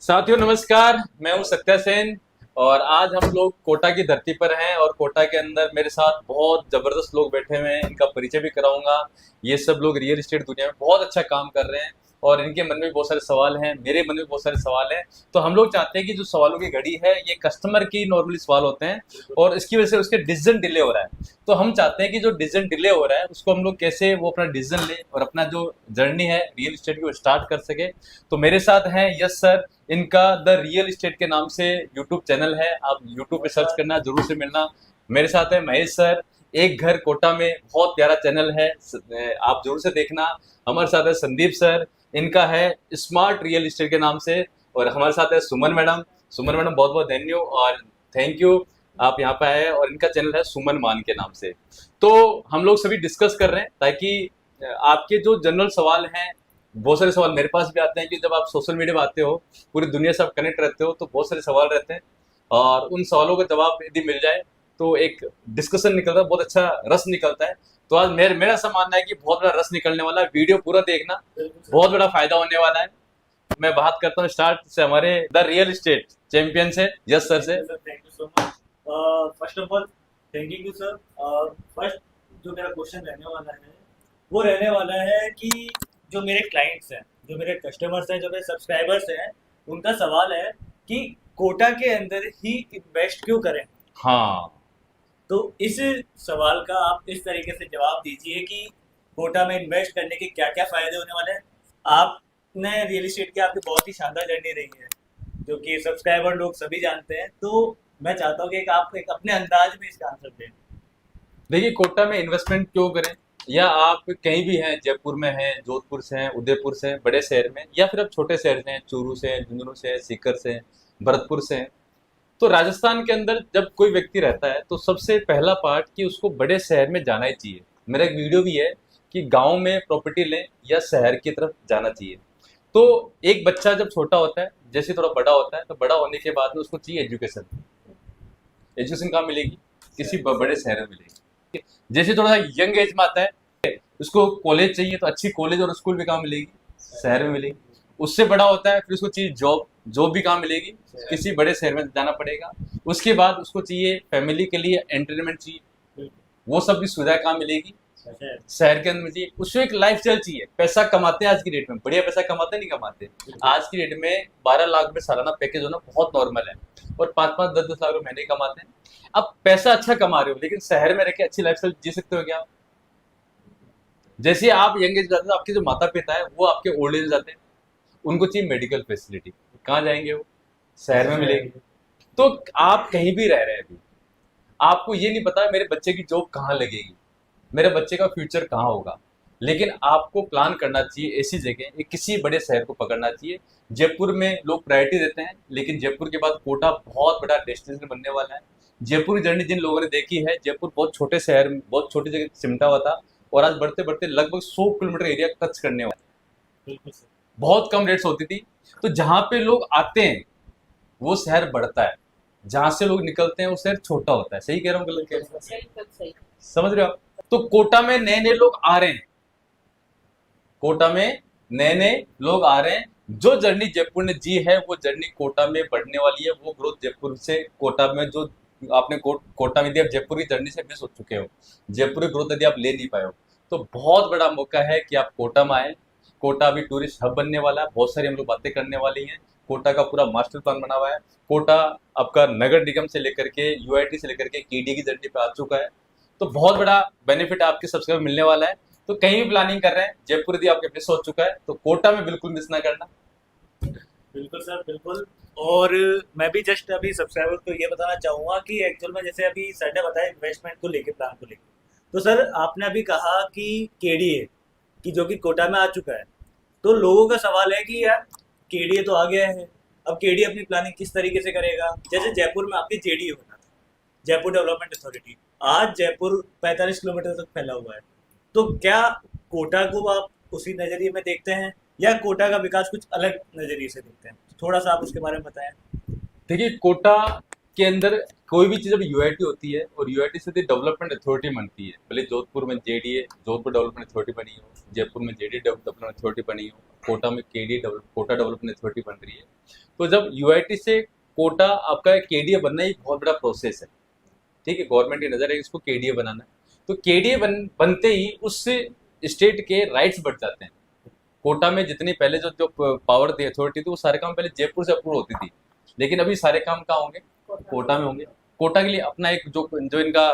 साथियों नमस्कार। मैं हूं सत्या सेन और आज हम लोग कोटा की धरती पर हैं और कोटा के अंदर मेरे साथ बहुत जबरदस्त लोग बैठे हुए हैं। इनका परिचय भी कराऊंगा। ये सब लोग रियल एस्टेट दुनिया में बहुत अच्छा काम कर रहे हैं और इनके मन में बहुत सारे सवाल हैं, मेरे मन में बहुत सारे सवाल हैं। तो हम लोग चाहते हैं कि जो सवालों की घड़ी है ये कस्टमर की नॉर्मली सवाल होते हैं और इसकी वजह से उसके डिसीजन डिले हो रहा है। तो हम चाहते हैं कि जो डिसीजन डिले हो रहा है उसको हम लोग कैसे वो अपना डिसीजन ले और अपना जो जर्नी है रियल एस्टेट की वो स्टार्ट कर सके। तो मेरे साथ हैं यस सर। इनका द रियल एस्टेट के नाम से यूट्यूब चैनल है, आप यूट्यूब पे सर्च करना, जरूर से मिलना। मेरे साथ है महेश सर। एक घर कोटा में बहुत प्यारा चैनल है, आप जरूर से देखना। हमारे साथ है संदीप सर। इनका है स्मार्ट रियल एस्टेट के नाम से। और हमारे साथ है सुमन मैडम। सुमन मैडम बहुत बहुत थैंक यू आप यहाँ पे आए। और इनका चैनल है सुमन मान के नाम से। तो हम लोग सभी डिस्कस कर रहे हैं ताकि आपके जो जनरल सवाल हैं, बहुत सारे सवाल मेरे पास भी आते हैं कि जब आप सोशल मीडिया पर आते हो, पूरी दुनिया से आप कनेक्ट रहते हो, तो बहुत सारे सवाल रहते हैं और उन सवालों का जवाब यदि मिल जाए तो एक डिस्कशन निकलता है, बहुत अच्छा रस निकलता है। तो आज मेरा ऐसा मानना है कि बहुत बड़ा रस निकलने वाला है। वीडियो पूरा देखना, बहुत बड़ा फायदा होने वाला है। मैं बात करता हूँ स्टार्ट से हमारे द रियल एस्टेट चैंपियन से, यस सर से। Thank you so much. First of all thank you sir. First जो मेरा क्वेश्चन रहने वाला है वो रहने वाला है कि जो मेरे क्लाइंट्स हैं, जो मेरे कस्टमर्स हैं, जो मेरे सब्सक्राइबर्स हैं, उनका सवाल है कि कोटा के अंदर ही इन्वेस्ट क्यों करें। हाँ, तो इस सवाल का आप इस तरीके से जवाब दीजिए कि कोटा में इन्वेस्ट करने के क्या क्या फायदे होने वाले हैं। आपने रियल एस्टेट की आपकी बहुत ही शानदार जर्नी रही है जो कि सब्सक्राइबर लोग सभी जानते हैं। तो मैं चाहता हूँ कि आप एक अपने अंदाज में इसका आंसर दें। देखिए कोटा में इन्वेस्टमेंट क्यों करें, या आप कहीं भी हैं, जयपुर में हैं, जोधपुर से हैं, उदयपुर से हैं, बड़े शहर में, या फिर आप छोटे शहर से हैं, चूरू से हैं, झुंझुनू से हैं, सीकर से हैं, भरतपुर से हैं। तो राजस्थान के अंदर जब कोई व्यक्ति रहता है तो सबसे पहला पार्ट कि उसको बड़े शहर में जाना ही चाहिए। मेरा एक वीडियो भी है कि गांव में प्रॉपर्टी लें या शहर की तरफ जाना चाहिए। तो एक बच्चा जब छोटा होता है, जैसे थोड़ा बड़ा होता है, तो बड़ा होने के बाद में उसको चाहिए एजुकेशन। एजुकेशन कहाँ मिलेगी? किसी बड़े शहर में मिलेगी। जैसे थोड़ा सा यंग एज में आता है, उसको कॉलेज चाहिए, तो अच्छी कॉलेज और स्कूल भी कहाँ मिलेगी? शहर में मिलेगी। उससे बड़ा होता है फिर उसको चाहिए जॉब। जॉब भी कहाँ मिलेगी? किसी बड़े शहर में जाना पड़ेगा। उसके बाद उसको चाहिए फैमिली के लिए एंटरटेनमेंट चाहिए, वो सब भी सुविधा कहाँ मिलेगी? शहर के अंदर चाहिए। उसको एक लाइफ स्टाइल चाहिए। पैसा कमाते हैं आज की डेट में, बढ़िया पैसा कमाते नहीं कमाते? आज की डेट में 12 लाख रुपए सालाना पैकेज होना बहुत नॉर्मल है और 5-5, 10-10 लाख रुपए महीने कमाते हैं। अब पैसा अच्छा कमा रहे हो लेकिन शहर में रह के अच्छी लाइफ स्टाइल जी सकते हो क्या? जैसे आप यंग एज जाते हो, आपके जो माता पिता है वो आपके ओल्ड एज जाते हैं, उनको चाहिए मेडिकल फैसिलिटी, कहाँ जाएंगे वो? शहर में मिलेगी। तो आप कहीं भी रह रहे हैं अभी, आपको ये नहीं पता मेरे बच्चे की जॉब कहाँ लगेगी, मेरे बच्चे का फ्यूचर कहाँ होगा, लेकिन आपको प्लान करना चाहिए ऐसी जगह, किसी बड़े शहर को पकड़ना चाहिए। जयपुर में लोग प्रायोरिटी देते हैं लेकिन जयपुर के बाद कोटा बहुत बड़ा डेस्टिनेशन बनने वाला है। जयपुर की जर्नी जिन लोगों ने देखी है, जयपुर बहुत छोटे शहर में, बहुत छोटी जगह सिमटा हुआ था और आज बढ़ते बढ़ते लगभग 100 किलोमीटर एरिया टच करने वाला है। बिल्कुल सर। बहुत कम रेट्स होती थी। तो जहाँ पे लोग आते हैं वो शहर बढ़ता है, जहां से लोग निकलते हैं वो शहर छोटा होता है। सही कह रहा हूँ गलत कह रहा हूँ? बिल्कुल सही। समझ रहे हो आप? तो कोटा में नए नए लोग आ रहे हैं, कोटा में नए नए लोग आ रहे हैं। जो जर्नी जयपुर ने जी है वो जर्नी कोटा में बढ़ने वाली है। वो ग्रोथ जयपुर से कोटा में जो आपने कोटा में दिया, जयपुर की जर्नी से मिस हो चुके हो। जयपुर की ग्रोथ यदि आप ले नहीं पाए हो तो बहुत बड़ा मौका है कि आप कोटा में आए। कोटा अभी टूरिस्ट हब बनने वाला है, बहुत सारी हम लोग बातें करने वाली हैं। कोटा का पूरा मास्टर प्लान बना हुआ है। कोटा आपका नगर निगम से लेकर के यूआईटी से लेकर के केडी की जर्नी पे आ चुका है। तो बहुत बड़ा बेनिफिट आपके सब्सक्राइबर मिलने वाला है। तो कहीं भी प्लानिंग कर रहे हैं, जयपुर यदि आपके मिस हो चुका है तो कोटा में बिल्कुल मिस ना करना। बिल्कुल सर, बिल्कुल। और मैं भी जस्ट अभी सब्सक्राइबर को ये बताना चाहूँगा कि एक्चुअल में जैसे अभी सर ने बताया इन्वेस्टमेंट को लेके, प्लान को लेके, तो सर आपने अभी कहा कि केडीए कि जो कि कोटा में आ चुका है। तो लोगों का सवाल है कि यार केडीए तो आ गया है, अब केडीए अपनी प्लानिंग किस तरीके से करेगा। जैसे जयपुर में आपकी जेडीए होता था, जयपुर डेवलपमेंट अथॉरिटी, आज जयपुर 45 किलोमीटर तक फैला हुआ है। तो क्या कोटा को आप उसी नज़रिए में देखते हैं या कोटा का विकास कुछ अलग नज़रिए से देखते हैं? थोड़ा सा आप उसके बारे में बताएं। देखिए कोटा के अंदर कोई भी चीज़ अब यूआईटी होती है और यूआईटी से डेवलपमेंट अथॉरिटी बनती है। भले जोधपुर में जेडीए जोधपुर डेवलपमेंट अथॉरिटी बनी हो, जयपुर में जेडी डेवलपमेंट अथॉरिटी बनी हो, कोटा में केडी कोटा डेवलपमेंट अथॉरिटी बन रही है। तो जब यूआईटी से कोटा आपका केडीए बनना एक बहुत बड़ा प्रोसेस है, ठीक है। गवर्नमेंट की नज़र है इसको केडीए बनाना है, तो केडीए बनते ही उससे स्टेट के राइट्स बढ़ जाते हैं। कोटा में जितनी पहले जो जो पावर थी, अथॉरिटी थी, वो सारे काम पहले जयपुर से अप्रूव होती थी, लेकिन अभी सारे काम कहाँ होंगे? कोटा में होंगे। कोटा के लिए अपना एक जो जो इनका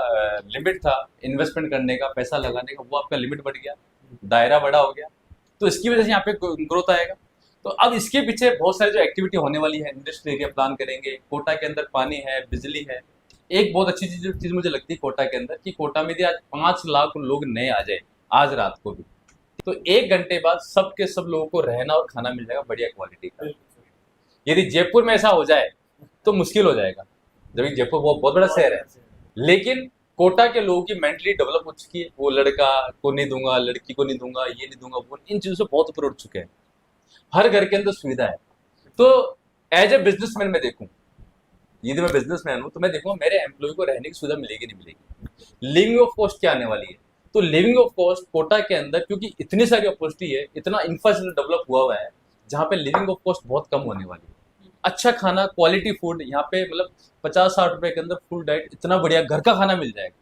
लिमिट था इन्वेस्टमेंट करने का, पैसा लगाने का, वो आपका लिमिट बढ़ गया, दायरा बड़ा हो गया, तो इसकी वजह से यहाँ पे ग्रोथ आएगा। तो अब इसके पीछे बहुत सारी जो एक्टिविटी होने वाली है, इंडस्ट्रियल एरिया प्लान करेंगे, कोटा के अंदर पानी है, बिजली है। एक बहुत अच्छी चीज मुझे लगती है कोटा के अंदर कि कोटा में यदि आज 5 लाख लोग नए आ जाए आज रात को भी, तो 1 घंटे बाद सब के सब लोगों को रहना और खाना मिल जाएगा बढ़िया क्वालिटी का। यदि जयपुर में ऐसा हो जाए तो मुश्किल हो जाएगा, जबकि जयपुर बहुत बड़ा शहर है, लेकिन कोटा के लोगों की मेंटली डेवलप हो चुकी है। वो लड़का को नहीं दूंगा, लड़की को नहीं दूंगा, ये नहीं दूंगा, वो इन चीजों से बहुत ऊपर उठ चुके हैं। हर घर के अंदर सुविधा है। तो एज ए बिजनेसमैन मैं देखूं, यदि मैं बिजनेसमैन हूं तो मैं देखूंगा मेरे एम्प्लॉय को रहने की सुविधा मिलेगी नहीं मिलेगी। लिविंग ऑफ कॉस्ट क्या आने वाली है? तो लिविंग ऑफ कॉस्ट कोटा के अंदर, क्योंकि इतनी सारी अपॉर्चुनिटी है, इतना इंफ्रास्ट्रक्चर डेवलप हुआ है, जहाँ पे लिविंग ऑफ कॉस्ट बहुत कम होने वाली है। अच्छा खाना, क्वालिटी फूड यहाँ पे, मतलब 50-60 रुपए के अंदर फुल डाइट, इतना बढ़िया घर का खाना मिल जाएगा।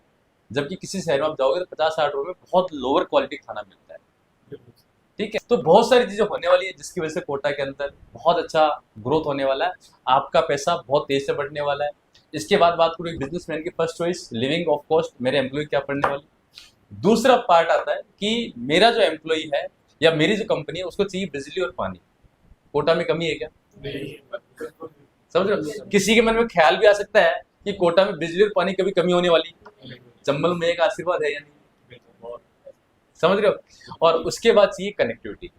जबकि किसी शहर में आप जाओगे तो 50-60 रुपए में बहुत लोअर क्वालिटी खाना मिलता है, ठीक है। तो बहुत सारी चीजें होने वाली है जिसकी वजह से कोटा के अंदर बहुत अच्छा ग्रोथ होने वाला है, आपका पैसा बहुत तेज से बढ़ने वाला है। इसके बाद बात करूँ बिजनेसमैन की first choice living of cost, मेरे एम्प्लॉय क्या पड़ने वाली। दूसरा पार्ट आता है कि मेरा जो एम्प्लॉय है या मेरी जो कंपनी है उसको चाहिए बिजली और पानी। कोटा में कमी है क्या? समझ रहे हो? किसी के मन में ख्याल भी आ सकता है कि कोटा में बिजली और पानी कभी कमी होने वाली, चंबल में एक आशीर्वाद है या नहीं? समझ रहे हो? और उसके बाद चाहिए कनेक्टिविटी,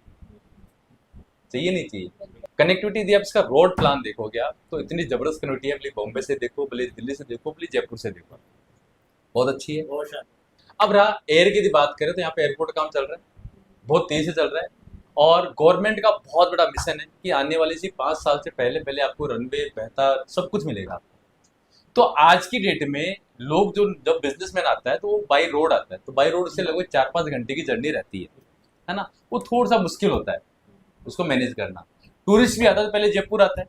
चाहिए नहीं चाहिए? कनेक्टिविटी यदि आप इसका रोड प्लान देखोगे आप, तो इतनी जबरदस्त कनेक्टिविटी है, भले बॉम्बे से देखो, भले दिल्ली से देखो, भले जयपुर से देखो, बहुत अच्छी है। अब रहा एयर की यदि बात करें तो यहाँ पे एयरपोर्ट का काम चल रहा है, बहुत तेजी से चल रहा है, और गवर्नमेंट का बहुत बड़ा मिशन है कि आने वाले 5 साल से पहले पहले आपको रनवे, बेहतर सब कुछ मिलेगा। तो आज की डेट में लोग जो जब बिजनेसमैन आता है तो वो बाई रोड आता है, तो बाई रोड से लगभग 4-5 घंटे की जर्नी रहती है ना, वो थोड़ा सा मुश्किल होता है उसको मैनेज करना। टूरिस्ट भी आता है तो पहले जयपुर आता है।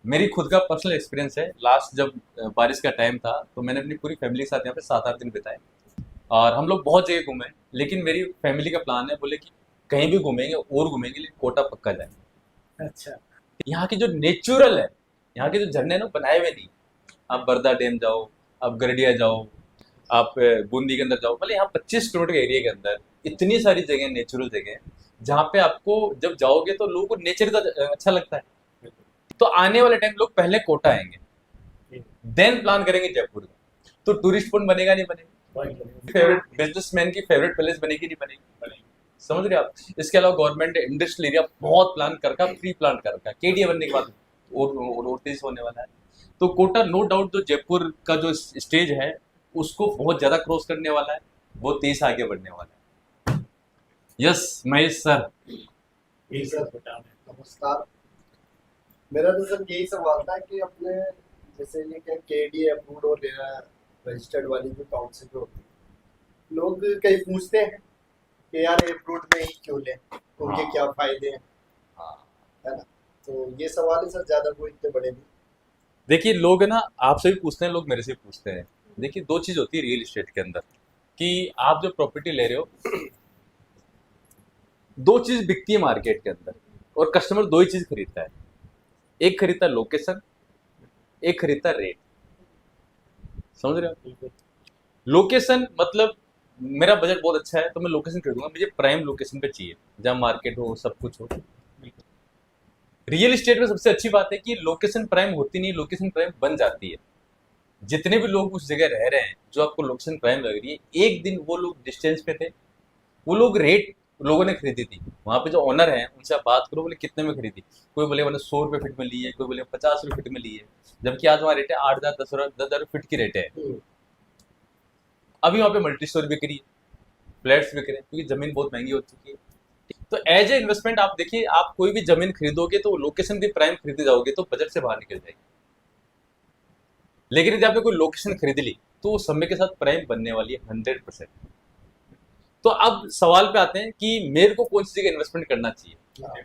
मेरी खुद का पर्सनल एक्सपीरियंस है, लास्ट जब बारिश का टाइम था तो मैंने अपनी पूरी फैमिली के साथ यहाँ पे 7-8 दिन बिताए, और हम लोग बहुत जगह घूमे, लेकिन मेरी फैमिली का प्लान है, बोले कि कहीं भी घूमेंगे और घूमेंगे लेकिन कोटा पक्का जाए। अच्छा, यहाँ की जो नेचुरल है, यहाँ के जो झरने ना बनाए हुए नहीं, आप बरदा डैम जाओ, आप गरडिया जाओ, आप बूंदी के अंदर जाओ, मतलब यहाँ 25 किलोमीटर के एरिया के अंदर इतनी सारी जगह, नेचुरल जगह है, जहाँ पे आपको जब जाओगे तो लोगों को नेचर का अच्छा लगता है। तो आने वाले टाइम लोग पहले कोटा आएंगे, देन प्लान करेंगे जयपुर का, तो टूरिस्ट पॉइंट बनेगा नहीं बनेगा, फेवरेट बिजनेसमैन की फेवरेट प्लेस बनेगी नहीं बनेगी, समझ रहे आप? इसके अलावा गवर्नमेंट ने इंडस्ट्रियल एरिया बहुत प्लान कर रखा, प्री प्लान कर रखा, केडीए बनने के बाद और तेज होने वाला है। तो कोटा नो डाउट जो जयपुर का जो स्टेज है उसको बहुत ज्यादा क्रॉस करने वाला है, बहुत तेज आगे बढ़ने वाला है। Yes Mahesh sir. जी सर, नमस्कार। मेरा तो सर यही सवाल था कि अपने जैसे ये क्या केडीए अप्रूव्ड और रजिस्टर्ड वाली जो काउंसिल होती है, लोग कई पूछते हैं कि यार अप्रूव्ड में ही क्यों लें, उनके क्या फायदे हैं, है ना? तो ये सवाल है सर, ज्यादा कोई इतने बड़े नहीं। देखिए लोग ना आपसे भी पूछते हैं, लोग मेरे से भी पूछते हैं। देखिए 2 चीज होती है रियल एस्टेट के अंदर, कि आप जो प्रॉपर्टी ले रहे हो, 2 चीज बिकती है मार्केट के अंदर, और कस्टमर 2 ही चीज खरीदता है, एक खरीदता है लोकेशन, एक खरीदता है रेट। समझ रहे हो? लोकेशन मतलब मेरा बजट बहुत अच्छा है तो मैं लोकेशन खरीदूंगा, मुझे प्राइम लोकेशन पे चाहिए जहाँ मार्केट हो, सब कुछ हो। रियल एस्टेट में सबसे अच्छी बात है कि लोकेशन प्राइम होती नहीं, लोकेशन प्राइम बन जाती है। जितने भी लोग उस जगह रह रहे हैं जो आपको लोकेशन प्राइम लग रही है, एक दिन वो लोग डिस्टेंस पे थे, वो लोग रेट लोगों ने खरीदी थी, वहाँ पे जो ओनर हैं उनसे आप बात करो, बोले कितने में खरीदी, कोई बोले मैंने 100 रुपये फीट में ली है, कोई बोले 50 रुपये फीट में ली है, जबकि आज वहाँ रेट है 8,000 10,000 फीट की रेट है। अभी वहाँ पे मल्टी स्टोरी बिक रही है, फ्लैट्स बिक रहे हैं, क्योंकि जमीन बहुत महंगी हो चुकी है। तो एज ए इन्वेस्टमेंट आप देखिए, आप कोई भी जमीन खरीदोगे तो लोकेशन भी प्राइम खरीदे जाओगे तो बजट से बाहर निकल जाएगी। लेकिन यदि आपने कोई लोकेशन खरीद ली तो वो समय के साथ प्राइम बनने वाली है 100%। तो अब सवाल पे आते हैं कि मेरे को कौन सी जगह इन्वेस्टमेंट करना चाहिए, हाँ,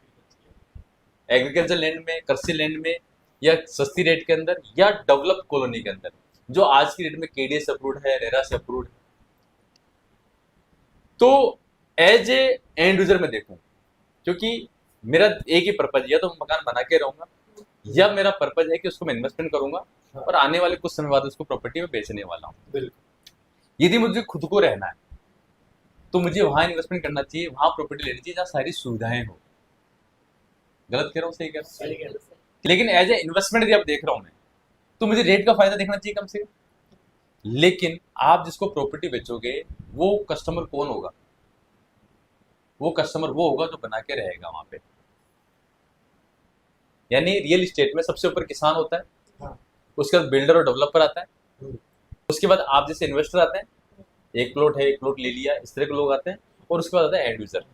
एग्रीकल्चर लैंड में, कृषि लैंड में, या सस्ती रेट के अंदर, या डेवलप कॉलोनी के अंदर जो आज की डेट में केडीएस अप्रूव्ड है, रेरा से अप्रूव्ड है। तो एज ए एंड यूजर में देखूं, क्योंकि मेरा एक ही पर्पज, या तो मैं मकान बना के रहूंगा, या मेरा पर्पज है कि उसको मैं इन्वेस्टमेंट करूंगा और आने वाले कुछ समय बाद उसको प्रॉपर्टी में बेचने वाला हूँ। बिल्कुल। यदि मुझे खुद को रहना है तो मुझे वहां इन्वेस्टमेंट करना चाहिए, वहां प्रॉपर्टी लेनी चाहिए जहाँ सारी सुविधाएं हो। गलत कह रहा हूँ, सही कह रहा सही कह रहे हूँ? हो। लेकिन एज ए इन्वेस्टमेंट यदि आप देख रहा हूँ मैं, तो मुझे रेट का फायदा देखना चाहिए कम से कम। लेकिन आप जिसको प्रॉपर्टी बेचोगे वो कस्टमर कौन होगा? वो कस्टमर वो होगा जो बना के रहेगा वहां पे। यानी रियल इस्टेट में सबसे ऊपर किसान होता है, हाँ। उसके बाद बिल्डर और डेवलपर आता है, हम्म। उसके बाद आप जैसे इन्वेस्टर आते हैं, एक प्लॉट है, एक प्लॉट ले लिया, इस तरह के लोग आते हैं, और उसके बाद आता है एंड यूजर।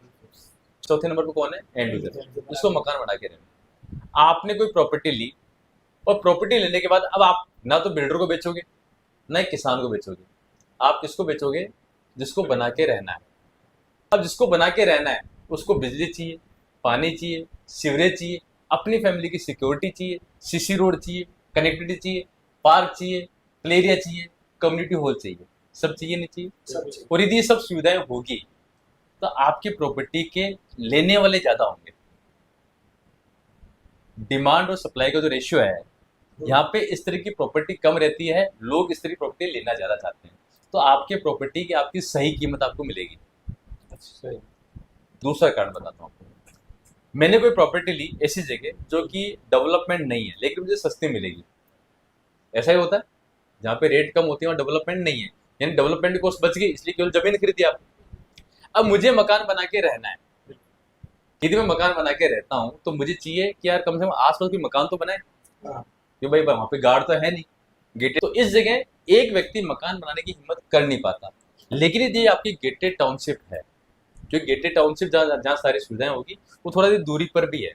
चौथे नंबर पे कौन है? एंड यूजर, जिसको मकान बना के रहना। आपने कोई प्रॉपर्टी ली, और प्रॉपर्टी लेने के बाद अब आप ना तो बिल्डर को बेचोगे ना ही किसान को बेचोगे, आप किसको बेचोगे? जिसको बना के रहना है। अब जिसको बना के रहना है उसको बिजली चाहिए, पानी चाहिए, सीवरेज चाहिए, अपनी फैमिली की सिक्योरिटी चाहिए, सीसी रोड चाहिए, कनेक्टिविटी चाहिए, पार्क चाहिए, प्ले एरिया चाहिए, कम्युनिटी हॉल चाहिए, सब चाहिए नहीं चाहिए? सब चीज़। और यदि ये सब सुविधाएं होगी तो आपकी प्रॉपर्टी के लेने वाले ज्यादा होंगे। डिमांड और सप्लाई का जो रेशियो है, यहाँ पे इस तरह की प्रॉपर्टी कम रहती है, लोग इस तरह की प्रॉपर्टी लेना ज्यादा चाहते हैं, तो आपके प्रॉपर्टी की आपकी सही कीमत आपको मिलेगी। सही। दूसरा कारण बताता हूँ आपको। मैंने कोई प्रॉपर्टी ली ऐसी जगह जो कि डेवलपमेंट नहीं है लेकिन मुझे सस्ती मिलेगी। ऐसा ही होता है, जहाँ पे रेट कम होती है वहाँ डेवलपमेंट नहीं है, यानी डेवलपमेंट की कॉस्ट बच गई, इसलिए केवल जमीन खरीदी आप। अब मुझे मकान बना के रहना है, यदि मैं मकान बना के रहता हूँ तो मुझे चाहिए कि यार कम से कम आसपास कोई मकान तो बनाए, हाँ। कि भाई वहाँ पे गार्ड तो है नहीं, गेटेड। तो इस जगह एक व्यक्ति मकान बनाने की हिम्मत कर नहीं पाता। लेकिन यदि आपकी गेटेड टाउनशिप है, जो गेटेड टाउनशिप जहाँ सारी सुविधाएं होगी वो थोड़ा सी दूरी पर भी है,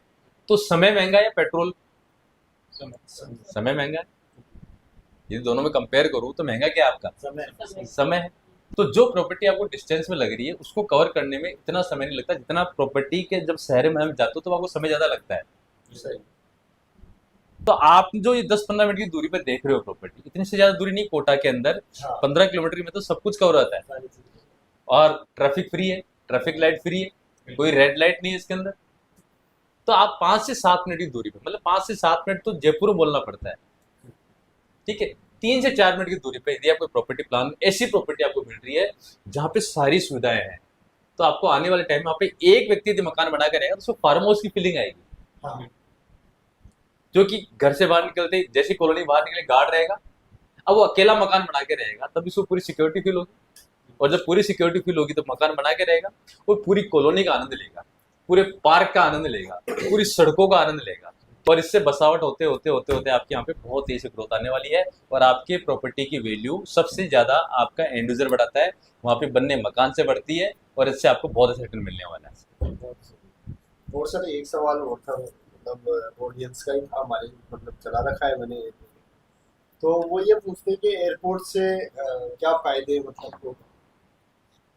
तो समय महंगा है या पेट्रोल? समय महंगा है। यदि दोनों में कंपेयर करूँ तो महंगा क्या है आपका? समय है। तो जो प्रॉपर्टी आपको डिस्टेंस में लग रही है उसको कवर करने में इतना समय नहीं लगता जितना प्रॉपर्टी के जब शहर में हम जाते हो तो आपको समय ज्यादा लगता है। सही। तो आप जो ये 10-15 मिनट की दूरी पर देख रहे हो प्रॉपर्टी, इतनी से ज्यादा दूरी नहीं, कोटा के अंदर हाँ। 15 किलोमीटर में तो सब कुछ कवर होता है, सारी चीज़ें। और ट्रैफिक फ्री है, ट्रैफिक लाइट फ्री है, कोई रेड लाइट नहीं है इसके अंदर। तो आप 5 से 7 मिनट की दूरी पर, मतलब 5 से 7 मिनट तो जयपुर में बोलना पड़ता है, ठीक है। 3 से 4 मिनट की दूरी पे यदि आपको प्रॉपर्टी प्लान, ऐसी प्रॉपर्टी आपको मिल रही है जहाँ पे सारी सुविधाएं हैं, तो आपको आने वाले टाइम में वहाँ पे एक व्यक्ति यदि मकान बना कर रहेगा तो उसको फार्म हाउस की फीलिंग आएगी। हाँ। जो कि घर से बाहर निकलते ही जैसी कॉलोनी बाहर निकले गार्ड रहेगा, अब वो अकेला मकान बना के रहेगा तब इसको पूरी सिक्योरिटी फील होगी, और जब पूरी सिक्योरिटी फील होगी तो मकान बना के रहेगा, वो पूरी कॉलोनी का आनंद लेगा, पूरे पार्क का आनंद लेगा, पूरी सड़कों का आनंद लेगा, और इससे बसावट होते होते होते होते आपके यहाँ पे बहुत तेजी से ग्रोथ आने वाली है, और आपके प्रॉपर्टी की वैल्यू सबसे ज्यादा आपका एंड यूजर बढ़ाता है, वहाँ पे बनने मकान से बढ़ती है, और इससे आपको बहुत अच्छा रिटर्न मिलने वाला है। और सर एक सवाल और था, मतलब ऑडियंस का ही था, हमारे मतलब चला रखा है मैंने, तो वो ये पूछते हैं कि एयरपोर्ट से क्या फायदे, मतलब तो।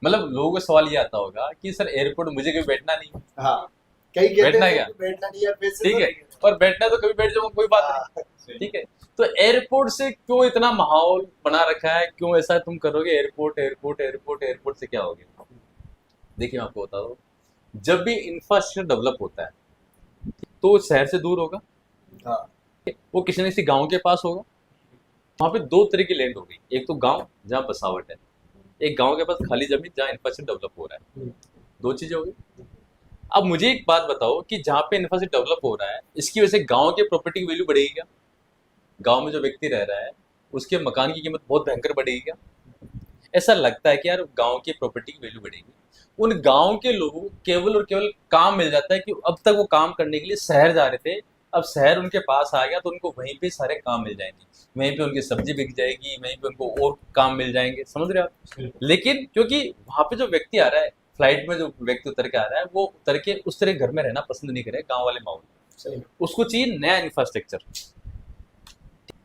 मतलब लोगों को सवाल ये आता होगा कि सर एयरपोर्ट मुझे कभी बैठना नहीं, हाँ, कई कहते बैठना हैं क्या? कि बैठना नहीं है, पैसे ठीक तो है, नहीं है। और बैठना तो कभी बैठ जाऊंगा, कोई बात नहीं, हाँ। ठीक है। तो एयरपोर्ट से क्यों इतना माहौल बना रखा है, क्यों ऐसा तुम करोगे? एयरपोर्ट एयरपोर्ट एयरपोर्ट एयरपोर्ट से क्या होगे? देखिए मैं आपको बता दूं, जब भी इंफ्रास्ट्रक्चर डेवलप होता है तो वो शहर से दूर होगा, हाँ। वो किसी न किसी गांव के पास होगा। वहां पे दो तरह की लैंड हो गई, एक तो गांव जहाँ बसावट है, एक गांव के पास खाली जमीन जहाँ इंफ्रास्ट्रक्चर डेवलप हो रहा है, दो चीजें हो गई। अब मुझे एक बात बताओ कि जहाँ पे इंफ्रास्ट्रक्चर डेवलप हो रहा है इसकी वजह से गांव के प्रॉपर्टी की वैल्यू बढ़ेगी क्या? गांव में जो व्यक्ति रह रहा है उसके मकान की कीमत बहुत भयंकर बढ़ेगी क्या? ऐसा लगता है कि यार गांव की प्रॉपर्टी की वैल्यू बढ़ेगी। उन गांव के लोगों को केवल और केवल काम मिल जाता है कि अब तक वो काम करने के लिए शहर जा रहे थे, अब शहर उनके पास आ गया तो उनको वहीं पे सारे काम मिल जाएंगे, वहीं पे उनकी सब्जी बिक जाएगी, वहीं पे उनको और काम मिल जाएंगे, समझ रहे हो आप? लेकिन क्योंकि वहां पे जो व्यक्ति आ रहा है, फ्लाइट में जो व्यक्ति उतर के आ रहा है, वो उतर के उस तरह घर में रहना पसंद नहीं करे, गाँव वाले माहौल, सही। उसको चाहिए नया इंफ्रास्ट्रक्चर।